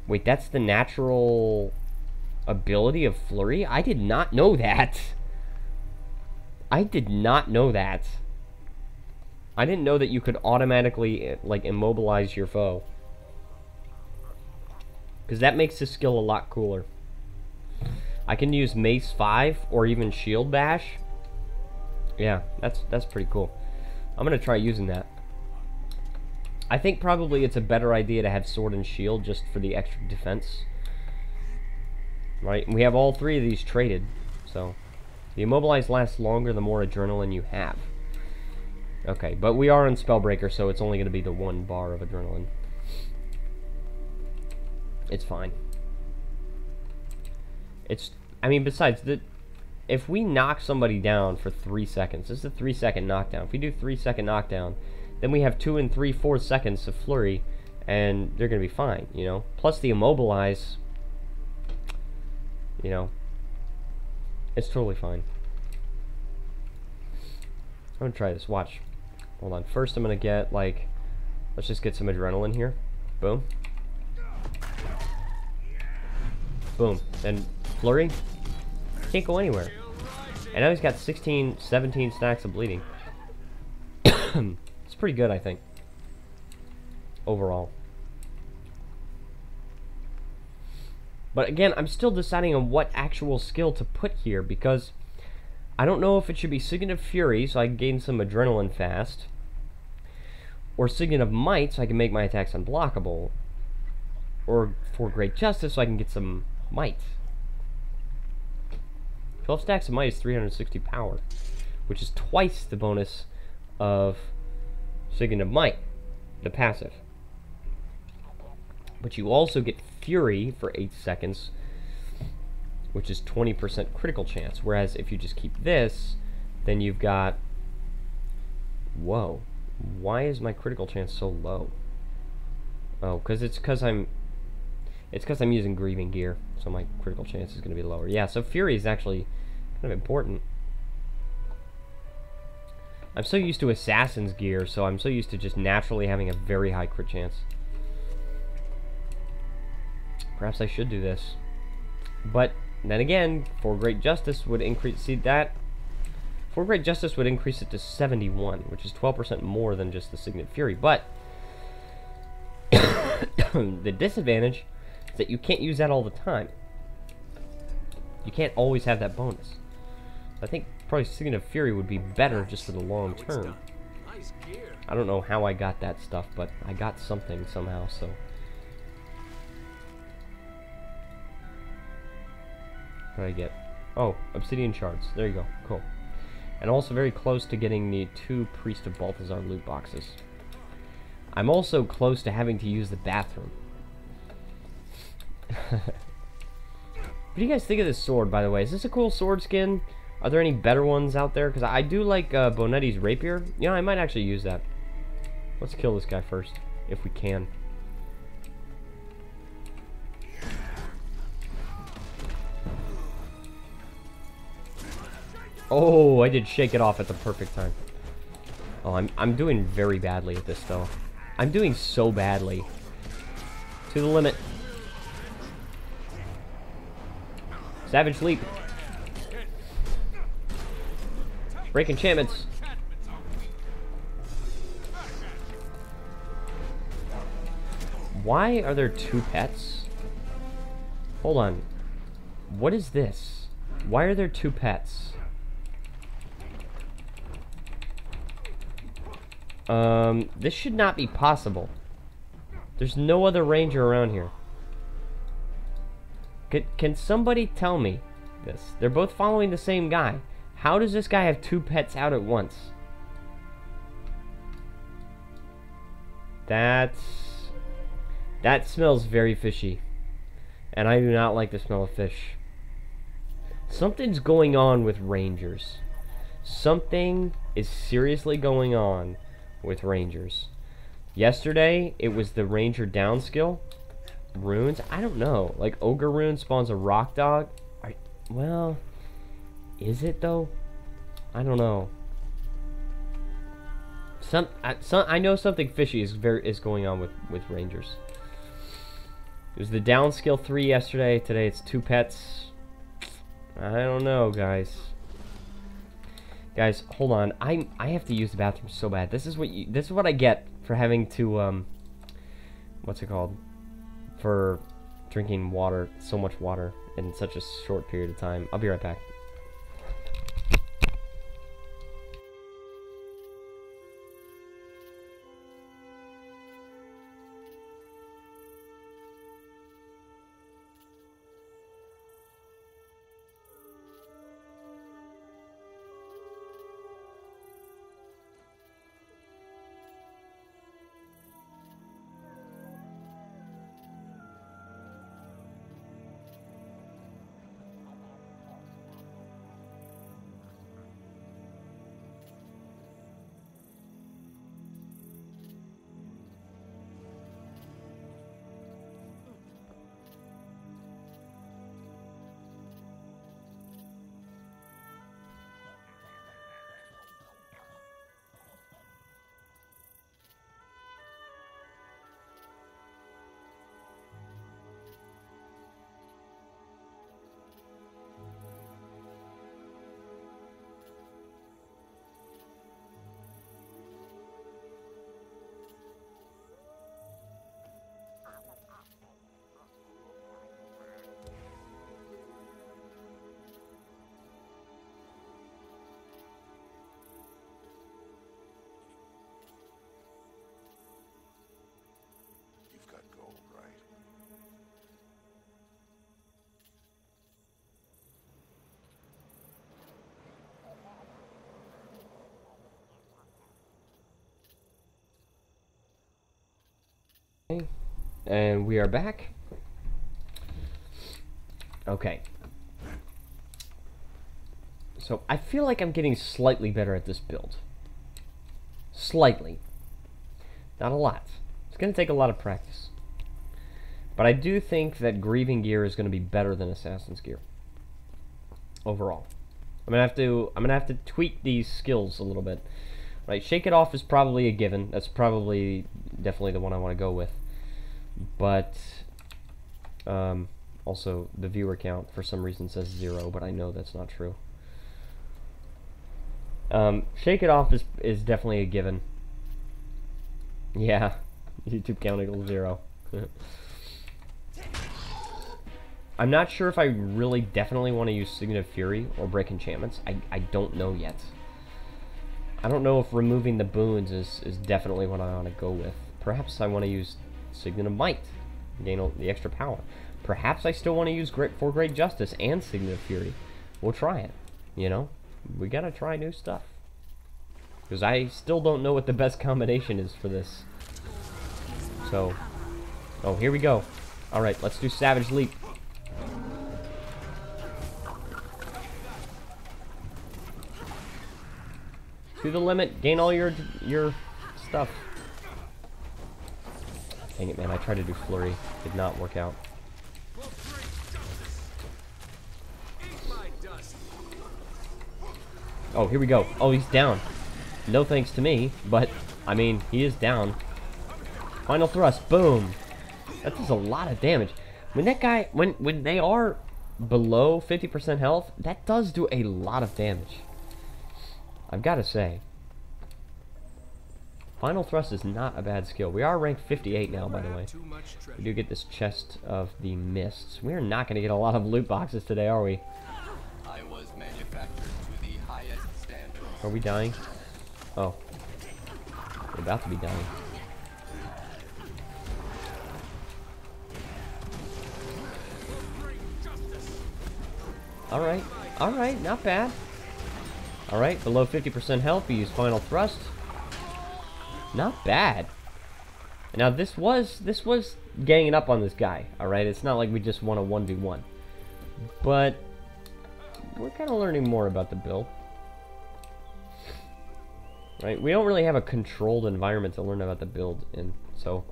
Wait, that's the natural ability of flurry? I did not know that. I did not know that. I didn't know that you could automatically, like, immobilize your foe. Because that makes this skill a lot cooler. I can use Mace 5 or even Shield Bash. Yeah, that's pretty cool. I'm gonna try using that. I think probably it's a better idea to have Sword and Shield just for the extra defense. Right? And we have all three of these traded. So, the Immobilize lasts longer the more adrenaline you have. Okay, but we are on Spellbreaker, so it's only going to be the 1 bar of adrenaline. It's fine. I mean, besides, if we knock somebody down for 3 seconds, this is a 3-second knockdown. If we do 3-second knockdown, then we have 2 and 3/4 seconds of flurry, and they're going to be fine, you know? Plus the Immobilize, you know, it's totally fine. I'm going to try this. Watch. Hold on. First, I'm going to get, like, let's just get some adrenaline here. Boom. Boom. Then flurry. Can't go anywhere. And now he's got 16, 17 stacks of bleeding. It's pretty good, I think. Overall. But again, I'm still deciding on what actual skill to put here, because I don't know if it should be Signet of Fury, so I can gain some adrenaline fast, or Signet of Might, so I can make my attacks unblockable, or for Great Justice, so I can get some Might. 12 stacks of Might is 360 power, which is twice the bonus of Signet of Might, the passive. But you also get Fury for 8 seconds, which is 20% critical chance. Whereas if you just keep this, then you've got... Whoa. Why is my critical chance so low? Oh, it's because I'm using Grieving Gear, so my critical chance is going to be lower. Yeah, so Fury is actually kind of important. I'm so used to Assassin's Gear, so I'm so used to just naturally having a very high crit chance. Perhaps I should do this. But then again, For Great Justice would increase... See that? For Great Justice would increase it to 71, which is 12% more than just the Signet Fury. But the disadvantage is that you can't use that all the time. You can't always have that bonus. I think probably Signet Fury would be better just for the long term. I don't know how I got that stuff, but I got something somehow, so... What did I get? Oh, Obsidian Shards. There you go. Cool. And also very close to getting the 2 Priest of Balthazar loot boxes. I'm also close to having to use the bathroom. What do you guys think of this sword, by the way? Is this a cool sword skin? Are there any better ones out there? Because I do like Bonetti's rapier. You know, I might actually use that. Let's kill this guy first, if we can. Oh, I did shake it off at the perfect time. Oh, I'm doing very badly at this, though. I'm doing so badly. To the limit. Savage Leap. Break enchantments. Why are there 2 pets? Hold on. What is this? Why are there 2 pets? This should not be possible. There's no other ranger around here. Can somebody tell me this? They're both following the same guy. How does this guy have 2 pets out at once? That smells very fishy. And I do not like the smell of fish. Something's going on with rangers. Something is seriously going on with rangers. Yesterday, it was the ranger down skill. Runes? I don't know. Like, Ogre Rune spawns a rock dog. Well, is it though? I don't know. I know something fishy is going on with rangers. It was the down skill 3 yesterday. Today it's 2 pets. I don't know, guys. Guys, hold on. I have to use the bathroom so bad. This is what I get for having to what's it called? For drinking water, so much water in such a short period of time. I'll be right back. And we are back. Okay. So I feel like I'm getting slightly better at this build. Slightly. Not a lot. It's going to take a lot of practice. But I do think that Grieving Gear is going to be better than Assassin's Gear. Overall. I'm going to have to tweak these skills a little bit. Right, Shake It Off is probably a given. That's probably definitely the one I want to go with. But also the viewer count for some reason says 0, but I know that's not true. Shake It Off is definitely a given. Yeah, YouTube count equals 0. I'm not sure if I really definitely want to use Signet of Fury or Break Enchantments. I don't know yet. I don't know if removing the boons is definitely what I want to go with. Perhaps I want to use Signet of Might, gain the extra power. Perhaps I still want to use Great Justice and Signet of Fury. We'll try it, you know? We gotta try new stuff. Because I still don't know what the best combination is for this. So, oh, here we go. Alright, let's do Savage Leap. To the limit, gain all your stuff. Dang it, man, I tried to do Flurry. Did not work out. Oh, here we go. Oh, he's down. No thanks to me, but, I mean, he is down. Final thrust. Boom. That does a lot of damage. When that guy, when they are below 50% health, that does do a lot of damage. I've got to say. Final thrust is not a bad skill. We are ranked 58 now, by the way. We do get this chest of the mists. We're not going to get a lot of loot boxes today, are we? I was manufactured to the highest standards. Are we dying? Oh. We're about to be dying. Alright. Alright, not bad. Alright, below 50% health, we use final thrust. Not bad. Now this was ganging up on this guy, alright? It's not like we just want a 1v1. But we're kind of learning more about the build. Right? We don't really have a controlled environment to learn about the build in, so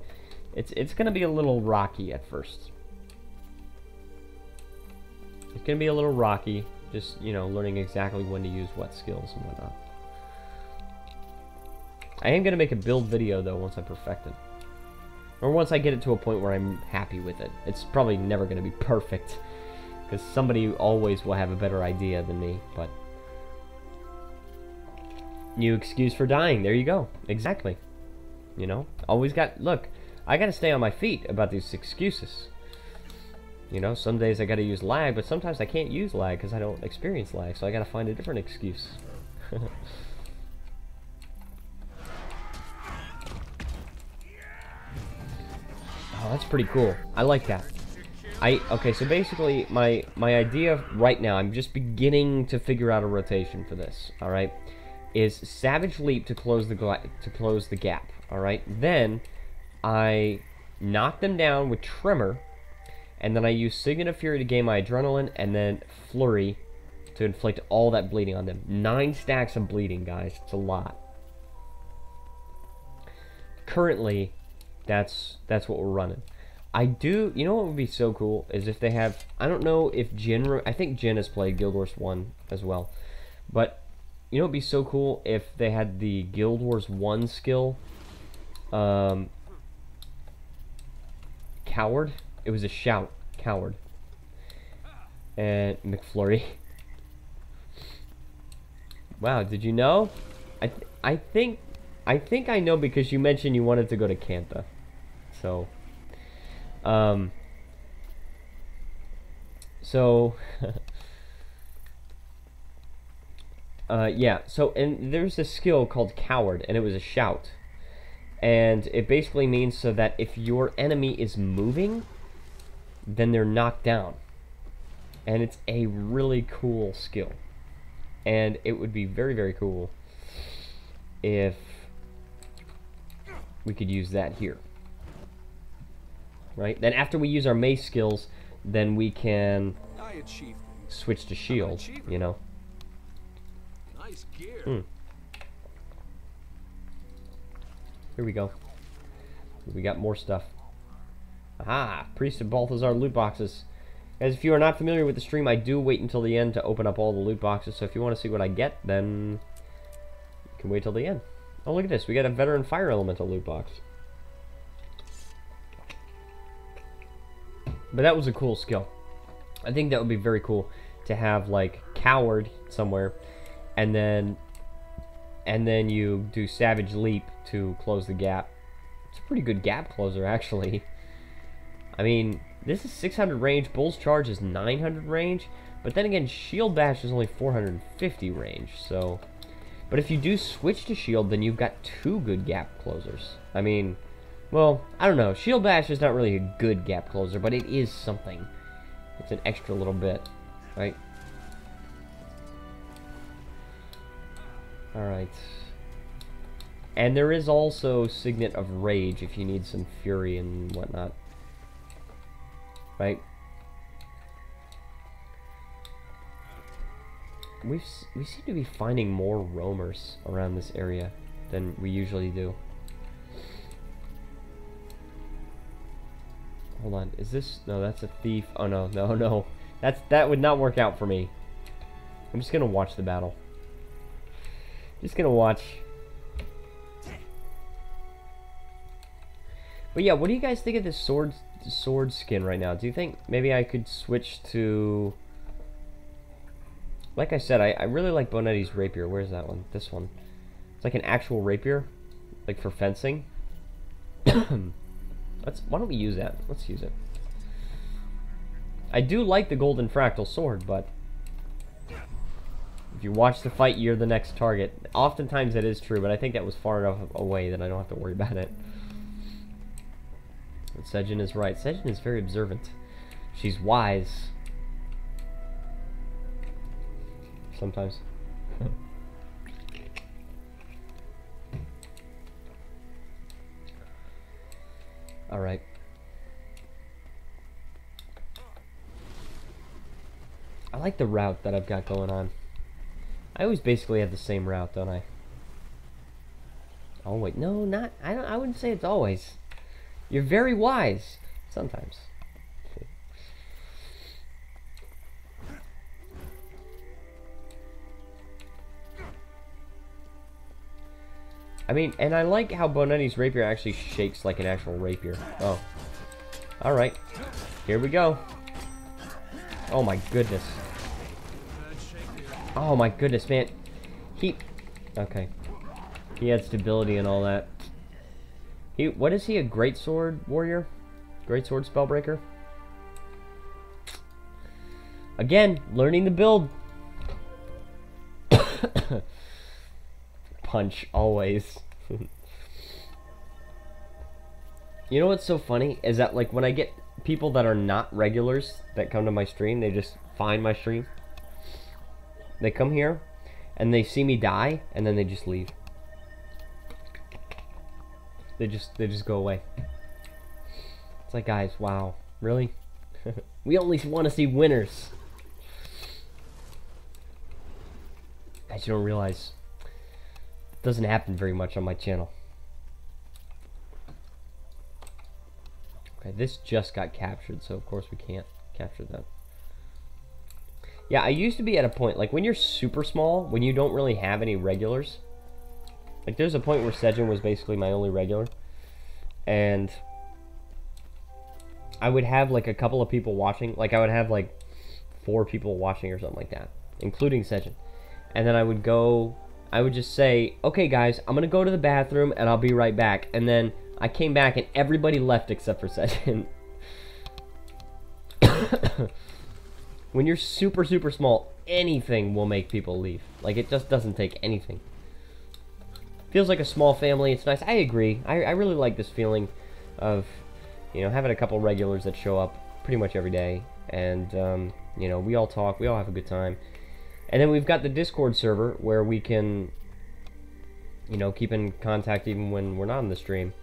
it's gonna be a little rocky at first. It's gonna be a little rocky, just, you know, learning exactly when to use what skills and whatnot. I am going to make a build video, though, once I perfect it. Or once I get it to a point where I'm happy with it. It's probably never going to be perfect, because somebody always will have a better idea than me, but... New excuse for dying. There you go. Exactly. You know? Always got... Look, I got to stay on my feet about these excuses. You know, some days I got to use lag, but sometimes I can't use lag because I don't experience lag, so I got to find a different excuse. Oh, that's pretty cool. I like that. Okay, so basically, my idea right now, I'm just beginning to figure out a rotation for this, alright, is Savage Leap to close the gap, alright? Then, I knock them down with Tremor, and then I use Signet of Fury to gain my Adrenaline, and then Flurry to inflict all that bleeding on them. 9 stacks of bleeding, guys. It's a lot. Currently... That's what we're running. You know what would be so cool is if they have, I don't know if Jin, I think Jin has played Guild Wars 1 as well, but you know what would be so cool if they had the Guild Wars 1 skill, Coward. It was a shout, Coward, and McFlurry. Wow, did you know? I think I know because you mentioned you wanted to go to Kantha. So, yeah, so, and there's a skill called Coward, and it was a shout. And it basically means so that if your enemy is moving, then they're knocked down. And it's a really cool skill. And it would be very, very cool if we could use that here. Right? Then after we use our mace skills, then we can switch to shield, you know. Nice gear. Here we go. We got more stuff. Aha! Priest of Balthazar loot boxes. Guys, if you are not familiar with the stream, I do wait until the end to open up all the loot boxes, so if you want to see what I get, then you can wait till the end. Oh, look at this. We got a Veteran Fire Elemental loot box. But that was a cool skill. I think that would be very cool to have, like, Coward somewhere, and then you do Savage Leap to close the gap. It's a pretty good gap closer, actually. I mean, this is 600 range, Bull's Charge is 900 range, but then again, Shield Bash is only 450 range, so... But if you do switch to Shield, then you've got 2 good gap closers. I mean, well, I don't know. Shield Bash is not really a good gap closer, but it is something. It's an extra little bit, right? Alright. And there is also Signet of Rage if you need some fury and whatnot. Right? We seem to be finding more roamers around this area than we usually do. Hold on, is this... No, that's a thief. Oh, no, no, no. That would not work out for me. I'm just gonna watch the battle. Just gonna watch. But yeah, what do you guys think of this sword skin right now? Do you think maybe I could switch to... Like I said, I really like Bonetti's rapier. Where's that one? This one. It's like an actual rapier. Like for fencing. Why don't we use that? Let's use it. I do like the golden fractal sword, but... If you watch the fight, you're the next target. Oftentimes that is true, but I think that was far enough away that I don't have to worry about it. But Sejin is right. Sejin is very observant. She's wise. Sometimes. Alright. I like the route that I've got going on. I always basically have the same route, don't I? Oh wait, no, not. I wouldn't say it's always. You're very wise. Sometimes. I mean, and I like how Bonetti's rapier actually shakes like an actual rapier. Oh. Alright. Here we go. Oh my goodness. Oh my goodness, man. Okay. He had stability and all that. What is he, a great sword warrior? Great sword spellbreaker? Again, learning the build. Punch, always. You know what's so funny? Is that like when I get people that are not regulars that come to my stream, they just find my stream. They come here and they see me die and then they just leave. They just go away. It's like, guys, wow, really? We only want to see winners. Guys, you don't realize it doesn't happen very much on my channel. Okay, this just got captured, so of course we can't capture that. Yeah, I used to be at a point, like when you're super small, when you don't really have any regulars. Like there's a point where Sejin was basically my only regular. And I would have like a couple of people watching. Like I would have like 4 people watching or something like that, including Sejin. And then I would just say, okay guys, I'm gonna go to the bathroom and I'll be right back. And then I came back and everybody left except for Sejin. When you're super, super small, anything will make people leave. Like, it just doesn't take anything. Feels like a small family. It's nice. I agree. I really like this feeling of, you know, having a couple regulars that show up pretty much every day. And, you know, we all talk. We all have a good time. And then we've got the Discord server where we can, you know, keep in contact even when we're not on the stream.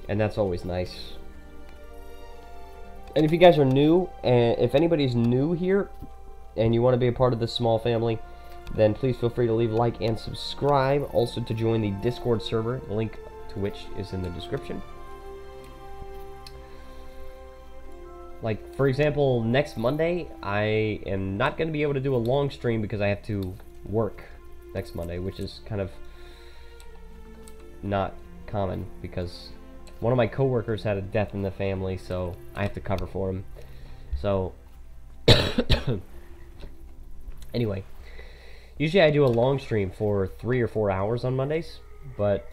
And that's always nice. And if you guys are new, and if anybody's new here, and you want to be a part of this small family, then please feel free to leave a like and subscribe. Also to join the Discord server, the link to which is in the description. Like, for example, next Monday, I am not going to be able to do a long stream because I have to work next Monday, which is kind of not common because one of my coworkers had a death in the family, so I have to cover for him. So, anyway, usually I do a long stream for 3 or 4 hours on Mondays, but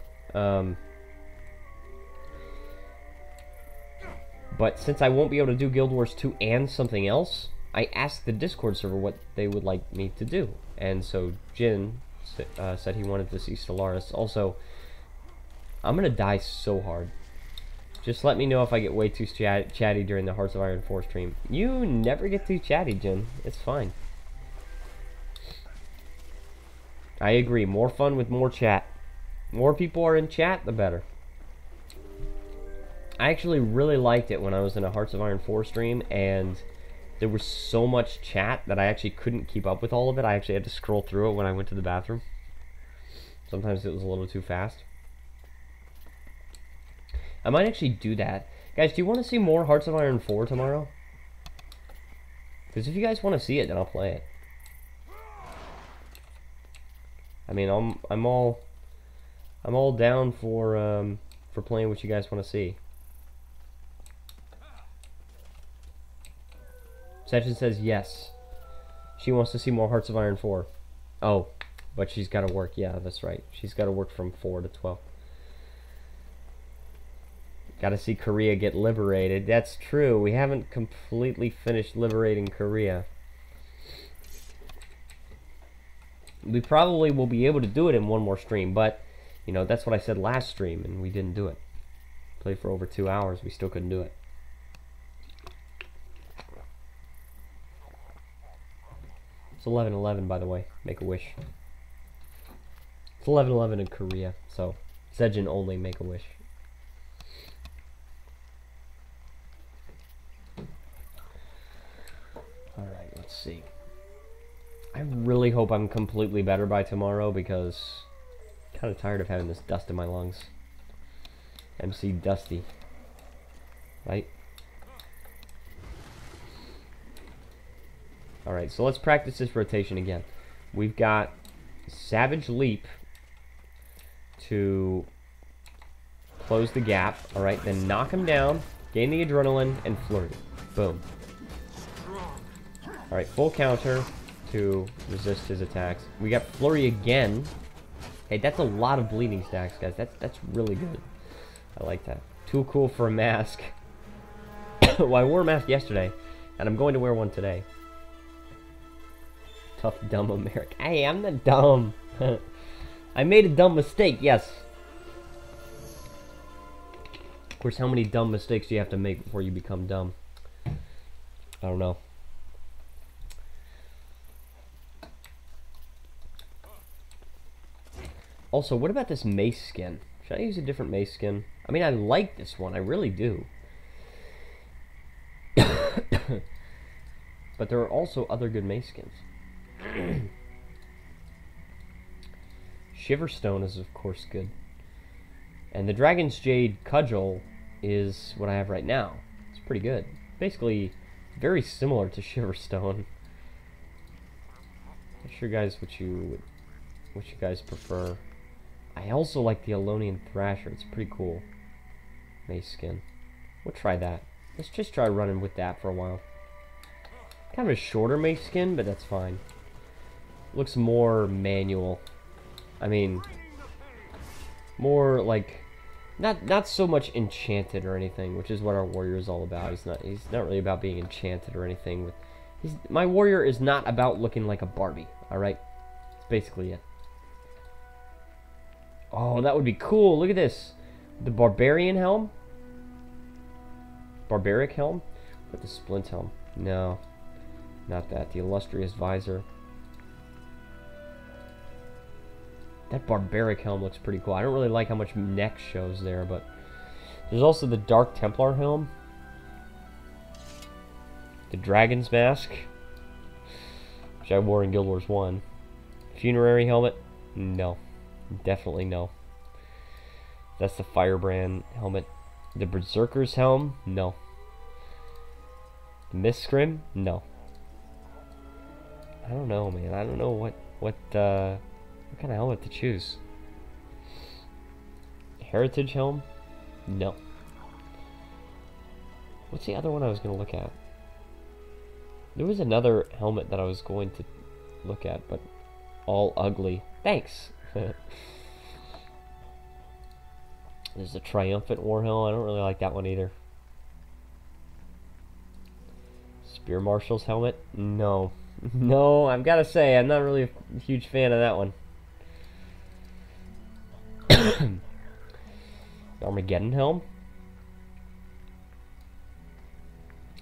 since I won't be able to do Guild Wars 2 and something else, I asked the Discord server what they would like me to do. And so Jin said he wanted to see Stellaris. Also, I'm going to die so hard. Just let me know if I get way too chatty during the Hearts of Iron 4 stream. You never get too chatty, Jin. It's fine. I agree. More fun with more chat. More people are in chat, the better. I actually really liked it when I was in a Hearts of Iron 4 stream, and there was so much chat that I actually couldn't keep up with all of it. I actually had to scroll through it when I went to the bathroom. Sometimes it was a little too fast. I might actually do that. Guys, do you want to see more Hearts of Iron 4 tomorrow? Because if you guys want to see it, then I'll play it. I mean, I'm all down for playing what you guys want to see. Session says yes. She wants to see more Hearts of Iron 4. Oh, but she's got to work. Yeah, that's right. She's got to work from 4 to 12. Got to see Korea get liberated. That's true. We haven't completely finished liberating Korea. We probably will be able to do it in one more stream, but, you know, that's what I said last stream, and we didn't do it. Played for over 2 hours. We still couldn't do it. It's 11/11, by the way. Make a wish. It's 11/11 in Korea, so Sejin only, make a wish. Alright, let's see. I really hope I'm completely better by tomorrow because I'm kind of tired of having this dust in my lungs. MC Dusty. Right? Alright, so let's practice this rotation again. We've got Savage Leap to close the gap. Alright, then knock him down, gain the adrenaline, and flurry. Boom. Alright, full counter to resist his attacks. We got flurry again. Hey, that's a lot of bleeding stacks, guys. That's really good. I like that. Too cool for a mask. Well, I wore a mask yesterday, and I'm going to wear one today. Tough, dumb America. Hey, I'm not dumb. I made a dumb mistake, yes. Of course, how many dumb mistakes do you have to make before you become dumb? I don't know. Also, what about this mace skin? Should I use a different mace skin? I mean, I like this one. I really do. But there are also other good mace skins. Shiverstone is, of course, good. And the Dragon's Jade Cudgel is what I have right now. It's pretty good. Basically, very similar to Shiverstone. Not sure, guys, what you guys prefer. I also like the Alonian Thrasher. It's pretty cool. Mace skin. We'll try that. Let's just try running with that for a while. Kind of a shorter mace skin, but that's fine. Looks more manual. I mean, more like not so much enchanted or anything, which is what our warrior is all about. He's not really about being enchanted or anything. My warrior is not about looking like a Barbie. All right, that's basically it. Oh, that would be cool. Look at this. The Barbarian helm. Barbaric helm? With the Splint helm. No. Not that. The Illustrious Visor. That Barbaric helm looks pretty cool. I don't really like how much neck shows there, but... There's also the Dark Templar helm. The Dragon's Mask. Which I wore in Guild Wars 1. Funerary helmet? No. Definitely no. That's the Firebrand helmet. The Berserker's helm? No. The Mistgrim? No. I don't know, man. I don't know what kind of helmet to choose. Heritage helm? No. What's the other one I was going to look at? There was another helmet that I was going to look at, but all ugly. Thanks. There's a Triumphant Warhelm. I don't really like that one either. Spear Marshal's helmet? No. No, I've got to say, I'm not really a huge fan of that one. Armageddon helm?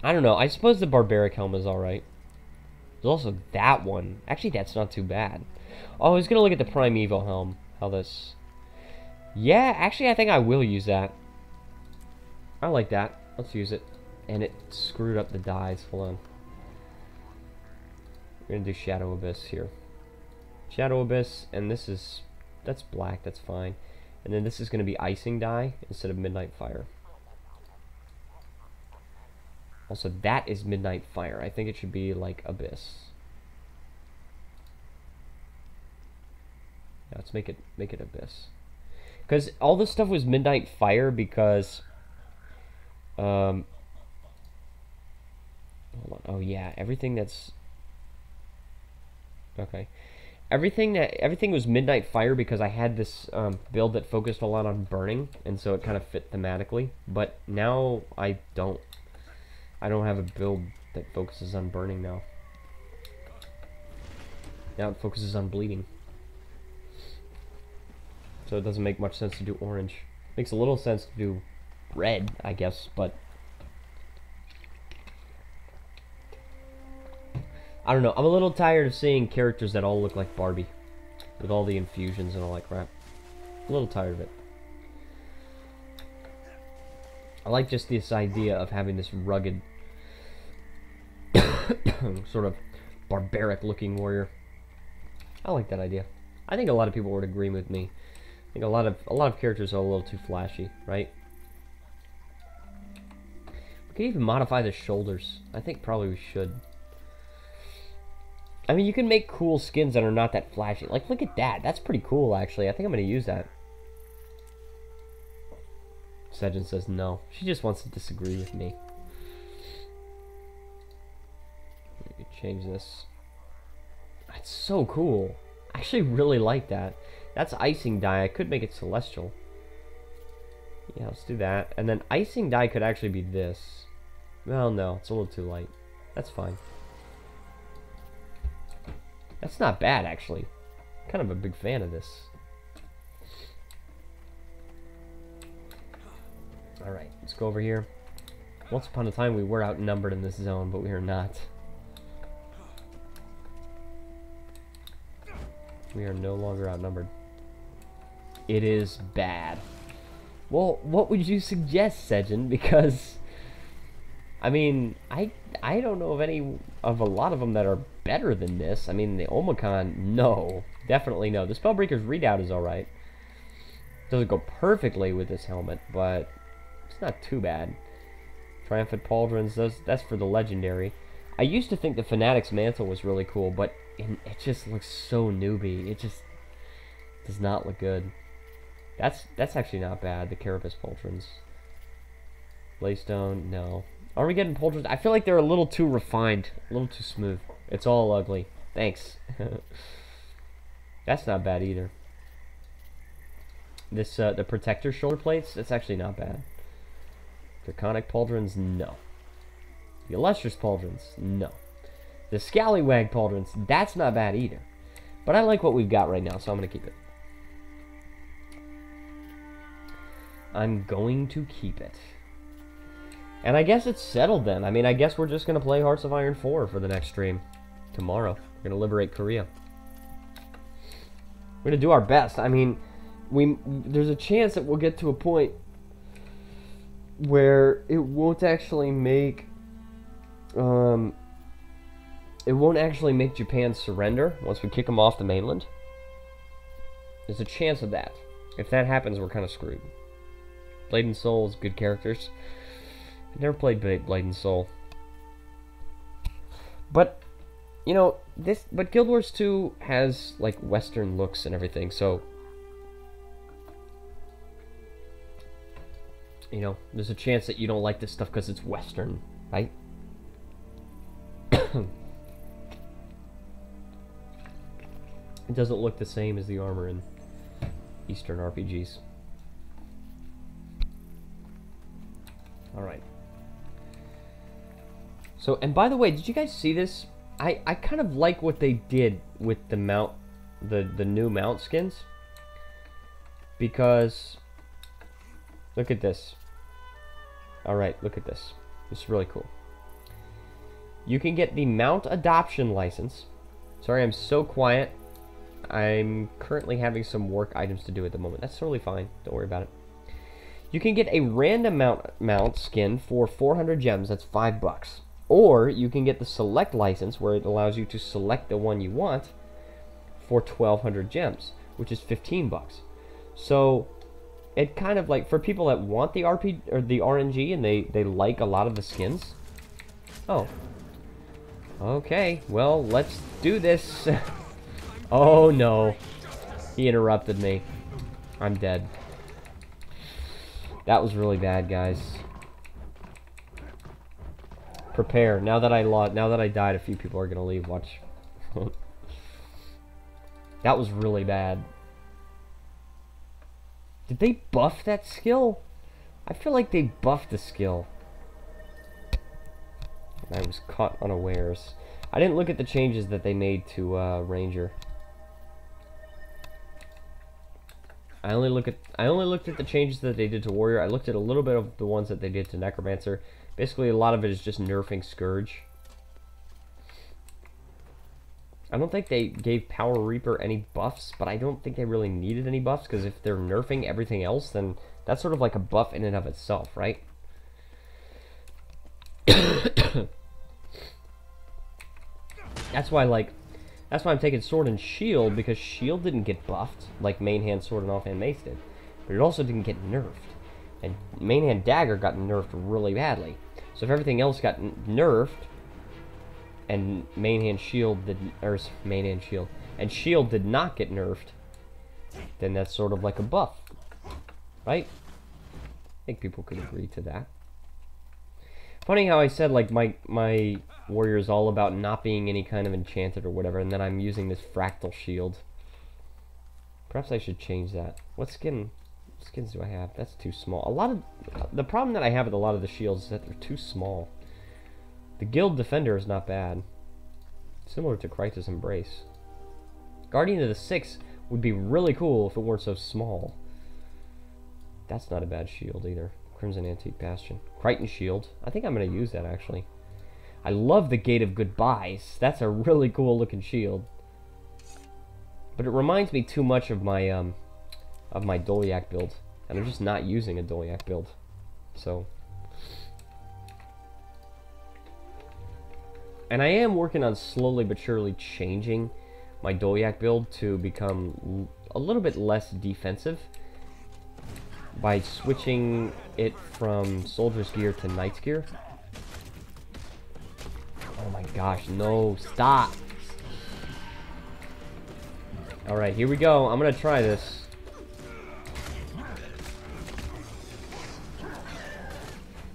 I don't know. I suppose the Barbaric helm is alright. There's also that one. Actually, that's not too bad. Oh, I was going to look at the Primeval helm. How this... Yeah, actually, I think I will use that. I like that. Let's use it. And it screwed up the dies. Hold on. We're going to do Shadow Abyss here. Shadow Abyss, and this is... That's black, that's fine. And then this is going to be Icing die instead of Midnight Fire. Also, that is Midnight Fire. I think it should be like Abyss. Let's make it Abyss. Because all this stuff was Midnight Fire because hold on. Oh yeah, everything that's okay. Everything was Midnight Fire because I had this build that focused a lot on burning, and so it kind of fit thematically. But now I don't have a build that focuses on burning now. Now it focuses on bleeding. So it doesn't make much sense to do orange. Makes a little sense to do red, I guess, but I don't know. I'm a little tired of seeing characters that all look like Barbie with all the infusions and all that crap. A little tired of it. I like just this idea of having this rugged sort of barbaric looking warrior. I like that idea. I think a lot of people would agree with me. I think a lot of characters are a little too flashy, right? We could even modify the shoulders. I think probably we should. I mean, you can make cool skins that are not that flashy. Like, look at that. That's pretty cool, actually. I think I'm going to use that. Sejin says no. She just wants to disagree with me. Let me change this. That's so cool. I actually really like that. That's icing dye. I could make it celestial. Yeah, let's do that. And then icing dye could actually be this. Well, no. It's a little too light. That's fine. That's not bad, actually. Kind of a big fan of this. Alright, let's go over here. Once upon a time, we were outnumbered in this zone, but we are not. We are no longer outnumbered. It is bad. Well, what would you suggest, Sejin? Because, I mean, I don't know of a lot of them that are better than this. I mean, the Omicron, no. Definitely no. The Spellbreaker's readout is alright. Doesn't go perfectly with this helmet, but it's not too bad. Triumphant Pauldrons, that's for the legendary. I used to think the Fanatic's Mantle was really cool, but it just looks so newbie. It just does not look good. That's actually not bad, the Carapace Pauldrons. Laystone, no. Are we getting Pauldrons? I feel like they're a little too refined, a little too smooth. It's all ugly. Thanks. That's not bad either. This, the Protector shoulder plates, that's actually not bad. Draconic Pauldrons, no. The Illustrious Pauldrons, no. The Scallywag Pauldrons, that's not bad either. But I like what we've got right now, so I'm going to keep it. I'm going to keep it. And I guess it's settled then. I mean, I guess we're just going to play Hearts of Iron 4 for the next stream. Tomorrow. We're going to liberate Korea. We're going to do our best. I mean, there's a chance that we'll get to a point where it won't actually make Japan surrender once we kick them off the mainland. There's a chance of that. If that happens, we're kind of screwed. Blade and Soul is good characters. I've never played Blade and Soul. But, you know, but Guild Wars 2 has, like, Western looks and everything, so, you know, there's a chance that you don't like this stuff because it's Western, right? It doesn't look the same as the armor in Eastern RPGs. Alright. So, and by the way, did you guys see this? I kind of like what they did with the mount, the new mount skins. Because, look at this. Alright, look at this. This is really cool. You can get the mount adoption license. Sorry, I'm so quiet. I'm currently having some work items to do at the moment. That's totally fine. Don't worry about it. You can get a random mount skin for 400 gems. That's $5. Or you can get the select license, where it allows you to select the one you want, for 1,200 gems, which is $15. So it kind of like, for people that want the RP or the RNG and they like a lot of the skins. Oh. Okay, well, let's do this. Oh no. He interrupted me. I'm dead. That was really bad, guys. Prepare. Now that I died, a few people are gonna leave. Watch. That was really bad. Did they buff that skill? I feel like they buffed the skill. I was caught unawares. I didn't look at the changes that they made to Ranger. I only looked at the changes that they did to Warrior. I looked at a little bit of the ones that they did to Necromancer. Basically, a lot of it is just nerfing Scourge. I don't think they gave Power Reaper any buffs, but I don't think they really needed any buffs, because if they're nerfing everything else, then that's sort of like a buff in and of itself, right? That's why I'm taking Sword and Shield, because Shield didn't get buffed like Main Hand Sword and Offhand Mace did, but it also didn't get nerfed. And Main Hand Dagger got nerfed really badly. So if everything else got nerfed, and Main Hand Shield did, or Main Hand Shield and Shield did not get nerfed, then that's sort of like a buff, right? I think people could agree to that. Funny how I said like my warrior is all about not being any kind of enchanted or whatever, and then I'm using this fractal shield. Perhaps I should change that. What skins do I have? That's too small. The problem that I have with a lot of the shields is that they're too small. The Guild Defender is not bad. Similar to Kryta's Embrace. Guardian of the Six would be really cool if it weren't so small. That's not a bad shield either. Crimson Antique Bastion. Crichton Shield. I think I'm going to use that, actually. I love the Gate of Goodbyes. That's a really cool looking shield. But it reminds me too much of my Dolyak build. And I'm just not using a Dolyak build. So... And I am working on slowly but surely changing my Dolyak build to become a little bit less defensive by switching it from Soldier's Gear to Knight's Gear. Oh my gosh, no, stop! Alright, here we go. I'm gonna try this.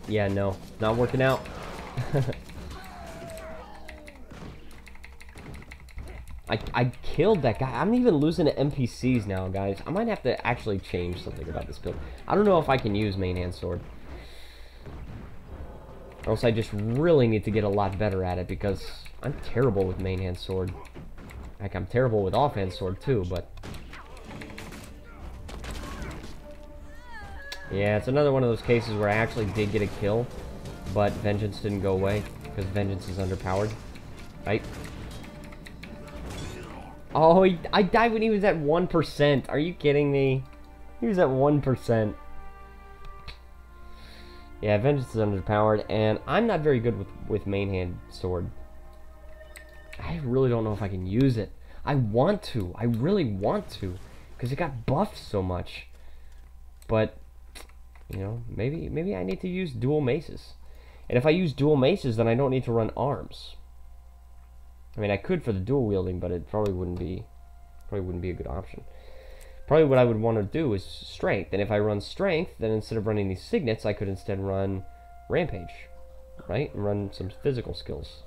Yeah, no, not working out. I killed that guy. I'm even losing to NPCs now, guys. I might have to actually change something about this build. I don't know if I can use Main Hand Sword. Or else I just really need to get a lot better at it, because I'm terrible with Main Hand Sword. Like, I'm terrible with Offhand Sword, too, but... Yeah, it's another one of those cases where I actually did get a kill, but Vengeance didn't go away, because Vengeance is underpowered. Right? Oh, I died when he was at 1%. Are you kidding me? He was at 1%. Yeah, Vengeance is underpowered, and I'm not very good with Main Hand Sword. I really don't know if I can use it. I want to. I really want to, because it got buffed so much. But, you know, maybe I need to use dual maces. And if I use dual maces, then I don't need to run arms. I mean, I could for the dual wielding, but it probably wouldn't be a good option. Probably what I would want to do is strength, and if I run strength, then instead of running these signets, I could instead run rampage, right? And run some physical skills.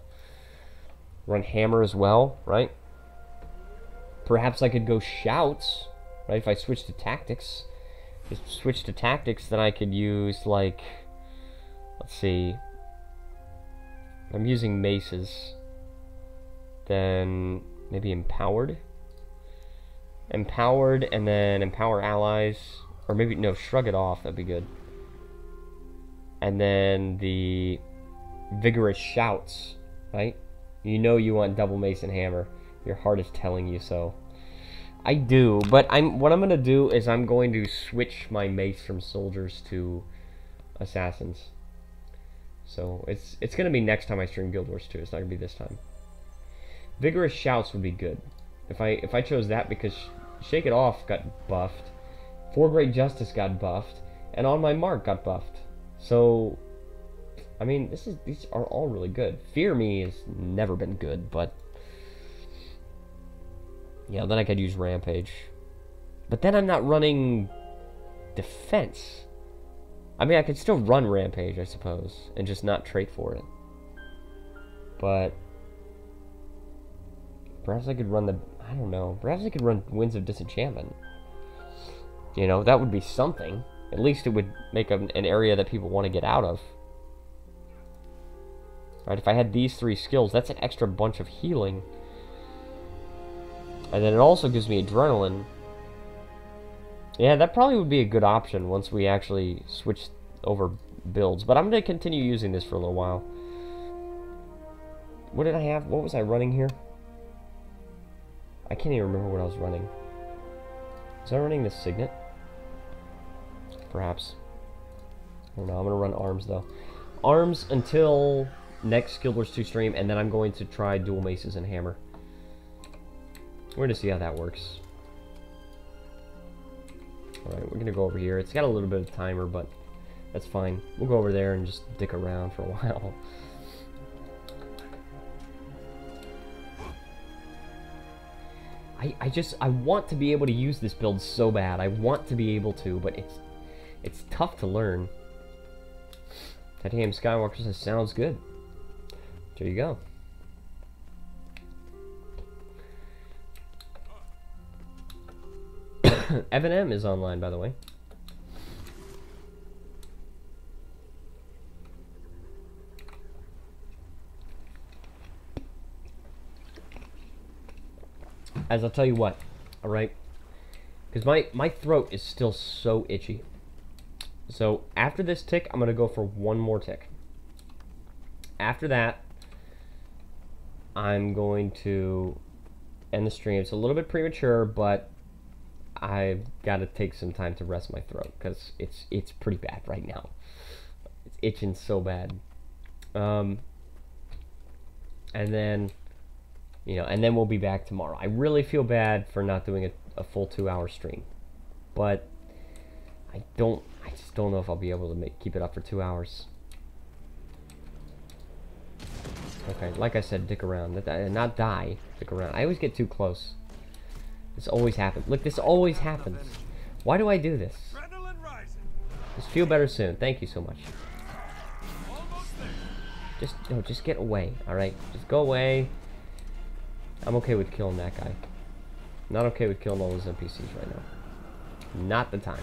Run hammer as well, right? Perhaps I could go shouts, right? If I switch to tactics, then I could use, like, let's see. I'm using maces. Then maybe empowered, and then empower allies, or maybe no, shrug it off. That'd be good. And then the vigorous shouts, right? You know you want double mace and hammer. Your heart is telling you so. I do, but what I'm gonna do is I'm going to switch my mace from soldiers to assassins. So it's gonna be next time I stream Guild Wars 2. It's not gonna be this time. Vigorous Shouts would be good if I chose that, because Shake It Off got buffed, For Great Justice got buffed, and On My Mark got buffed. So, I mean, these are all really good. Fear Me has never been good, but yeah, then I could use Rampage. But then I'm not running defense. I mean, I could still run Rampage, I suppose, and just not trait for it. But perhaps I could run the... I don't know. Perhaps I could run Winds of Disenchantment. You know, that would be something. At least it would make an area that people want to get out of. Right, if I had these 3 skills, that's an extra bunch of healing. And then it also gives me adrenaline. Yeah, that probably would be a good option once we actually switch over builds. But I'm going to continue using this for a little while. What did I have? What was I running here? I can't even remember what I was running. Was I running the Signet? Perhaps. I don't know. I'm going to run arms, though. Arms until next Guild Wars 2 stream, and then I'm going to try dual maces and hammer. We're going to see how that works. Alright, we're going to go over here. It's got a little bit of timer, but that's fine. We'll go over there and just dick around for a while. I want to be able to use this build so bad. I want to be able to, but it's tough to learn. Titanium Skywalker says, sounds good. There you go. Evan M is online, by the way. As I'll tell you what, alright? Because my throat is still so itchy. So, after this tick, I'm going to go for one more tick. After that, I'm going to end the stream. It's a little bit premature, but I've got to take some time to rest my throat, because it's pretty bad right now. It's itching so bad. And then... You know, and then we'll be back tomorrow. I really feel bad for not doing a full 2-hour stream, but I just don't know if I'll be able to keep it up for 2 hours. Okay, like I said, dick around, not die, dick around. I always get too close. This always happens. Look, this always happens. Why do I do this? Just feel better soon. Thank you so much. Just get away. All right, just go away. I'm okay with killing that guy. Not okay with killing all those NPCs right now. Not the time.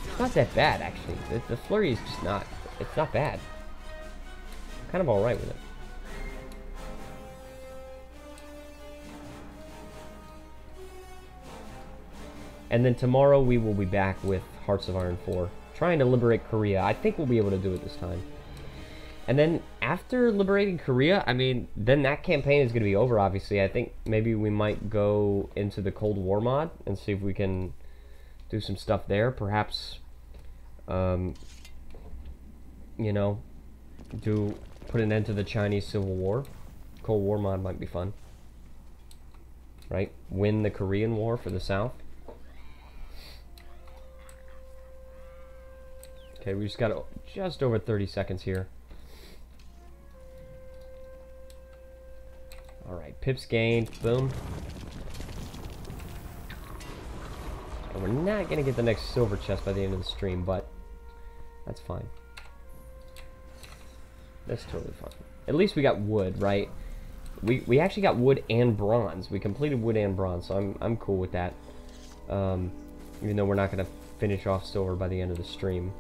It's not that bad, actually. The flurry is just not... It's not bad. I'm kind of alright with it. And then tomorrow we will be back with Hearts of Iron 4. Trying to liberate Korea. I think we'll be able to do it this time. And then after liberating Korea, I mean, then that campaign is going to be over, obviously. I think maybe we might go into the Cold War mod and see if we can do some stuff there. Perhaps, you know, put an end to the Chinese Civil War. Cold War mod might be fun. Right? Win the Korean War for the South. Okay, we just got just over 30 seconds here. Alright, pips gained, boom. And we're not going to get the next silver chest by the end of the stream, but that's fine. That's totally fine. At least we got wood, right? We actually got wood and bronze. We completed wood and bronze, so I'm cool with that. Even though we're not going to finish off silver by the end of the stream.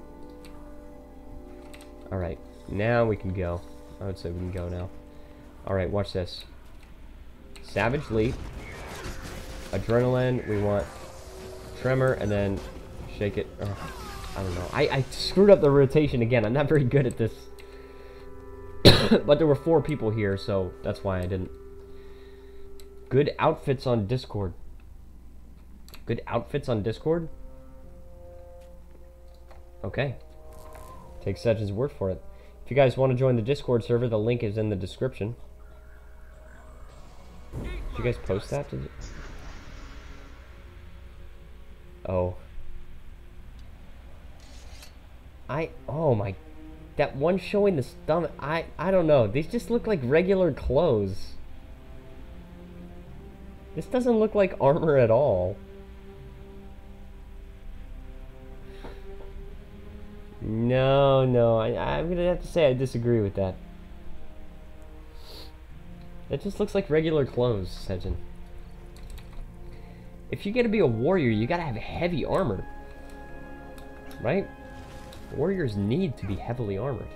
Alright, now we can go. I would say we can go now. Alright, watch this. Savage Leap, Adrenaline, we want Tremor, and then Shake It. I don't know. I screwed up the rotation again. I'm not very good at this. But there were 4 people here, so that's why I didn't. Good outfits on Discord. Good outfits on Discord? Okay. Take Sedge's word for it. If you guys want to join the Discord server, the link is in the description. Did you guys post that? Did you? Oh. Oh my, that one showing the stomach, I don't know. These just look like regular clothes. This doesn't look like armor at all. No, no, I'm gonna have to say I disagree with that. That just looks like regular clothes, Sejin. If you get to be a warrior, you gotta have heavy armor. Right? Warriors need to be heavily armored.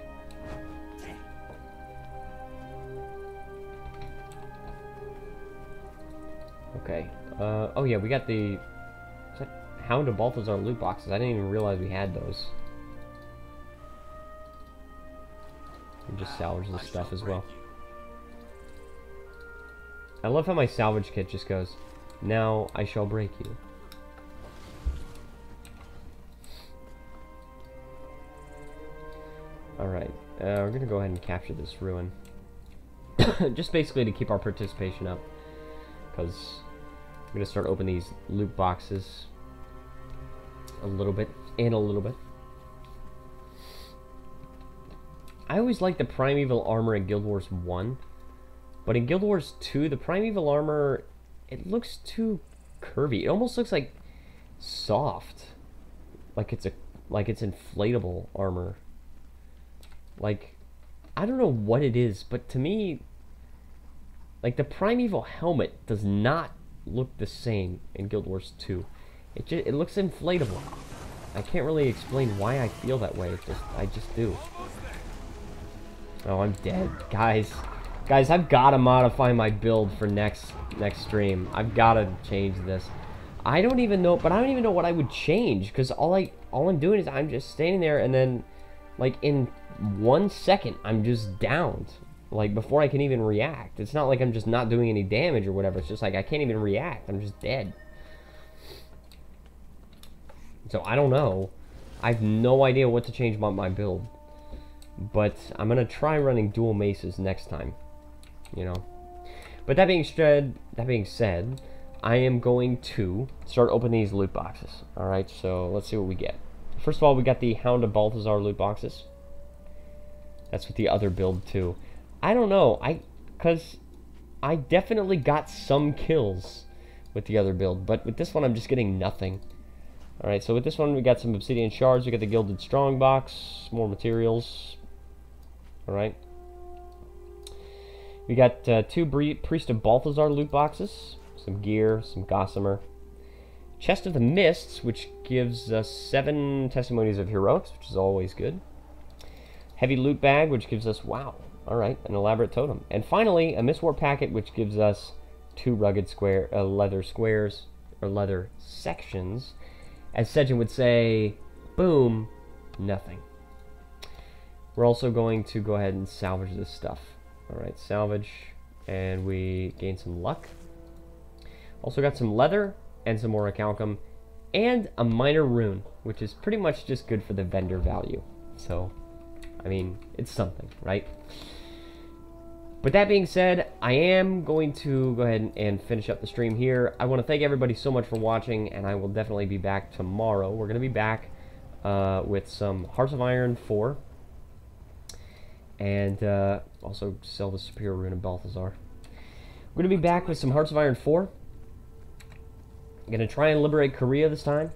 Okay. Oh yeah, we got the... Is that Hound of Balthazar loot boxes? I didn't even realize we had those. And just salvage this stuff as well. I love how my salvage kit just goes, now I shall break you. Alright, we're gonna go ahead and capture this ruin. Just basically to keep our participation up. Because I'm gonna start opening these loot boxes a little bit and a little bit. I always liked the Primeval armor in Guild Wars 1, but in Guild Wars 2, the Primeval armor, it looks too curvy. It almost looks like soft, like it's inflatable armor. Like, I don't know what it is, but to me, like the Primeval helmet does not look the same in Guild Wars 2. It looks inflatable. I can't really explain why I feel that way. I just do. Oh, I'm dead. Guys, I've got to modify my build for next stream. I've got to change this. I don't even know, but I don't even know what I would change, because all I'm doing is I'm just standing there, and then, like, in 1 second, I'm just downed. Like, before I can even react. It's not like I'm just not doing any damage or whatever. It's just like I can't even react. I'm just dead. So, I don't know. I have no idea what to change about my build. But I'm going to try running dual maces next time. You know. But that being said, I am going to start opening these loot boxes. Alright, so let's see what we get. First of all, we got the Hound of Balthazar loot boxes. That's with the other build too. I don't know, because I definitely got some kills with the other build, but with this one I'm just getting nothing. Alright, so with this one we got some obsidian shards, we got the Gilded Strongbox, more materials. Alright. We got 2 Priest of Balthazar loot boxes, some gear, some gossamer. Chest of the Mists, which gives us 7 Testimonies of Heroics, which is always good. Heavy Loot Bag, which gives us, wow, alright, an elaborate totem. And finally, a Mistwar Packet, which gives us 2 rugged leather squares, or leather sections. As Sejin would say, boom, nothing. We're also going to go ahead and salvage this stuff. Alright, salvage, and we gain some luck. Also got some leather, and some orichalcum, and a minor rune, which is pretty much just good for the vendor value. So, I mean, it's something, right? But that being said, I am going to go ahead and finish up the stream here. I want to thank everybody so much for watching, and I will definitely be back tomorrow. We're going to be back with some Hearts of Iron 4, and also sell the Superior Rune of Balthazar. We're going to be back with some Hearts of Iron 4. I'm going to try and liberate Korea this time.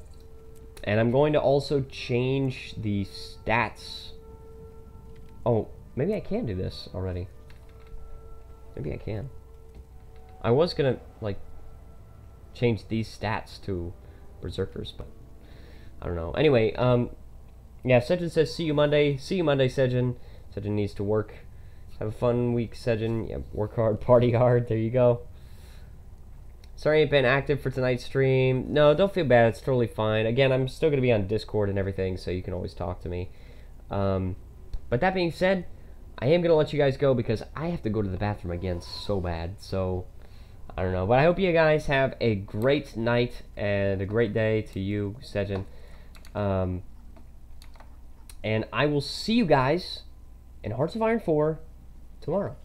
And I'm going to also change the stats. Oh, maybe I can do this already. Maybe I can. I was going to, like, change these stats to Berserkers, but I don't know. Anyway, yeah, Sejin says, see you Monday. See you Monday, Sejin. Sejin needs to work. Have a fun week, Sejin. Yeah, work hard, party hard. There you go. Sorry I ain't been active for tonight's stream. No, don't feel bad. It's totally fine. Again, I'm still going to be on Discord and everything, so you can always talk to me. But that being said, I am going to let you guys go because I have to go to the bathroom again so bad. So, I don't know. But I hope you guys have a great night and a great day to you, Sejin. And I will see you guys in Hearts of Iron 4 tomorrow.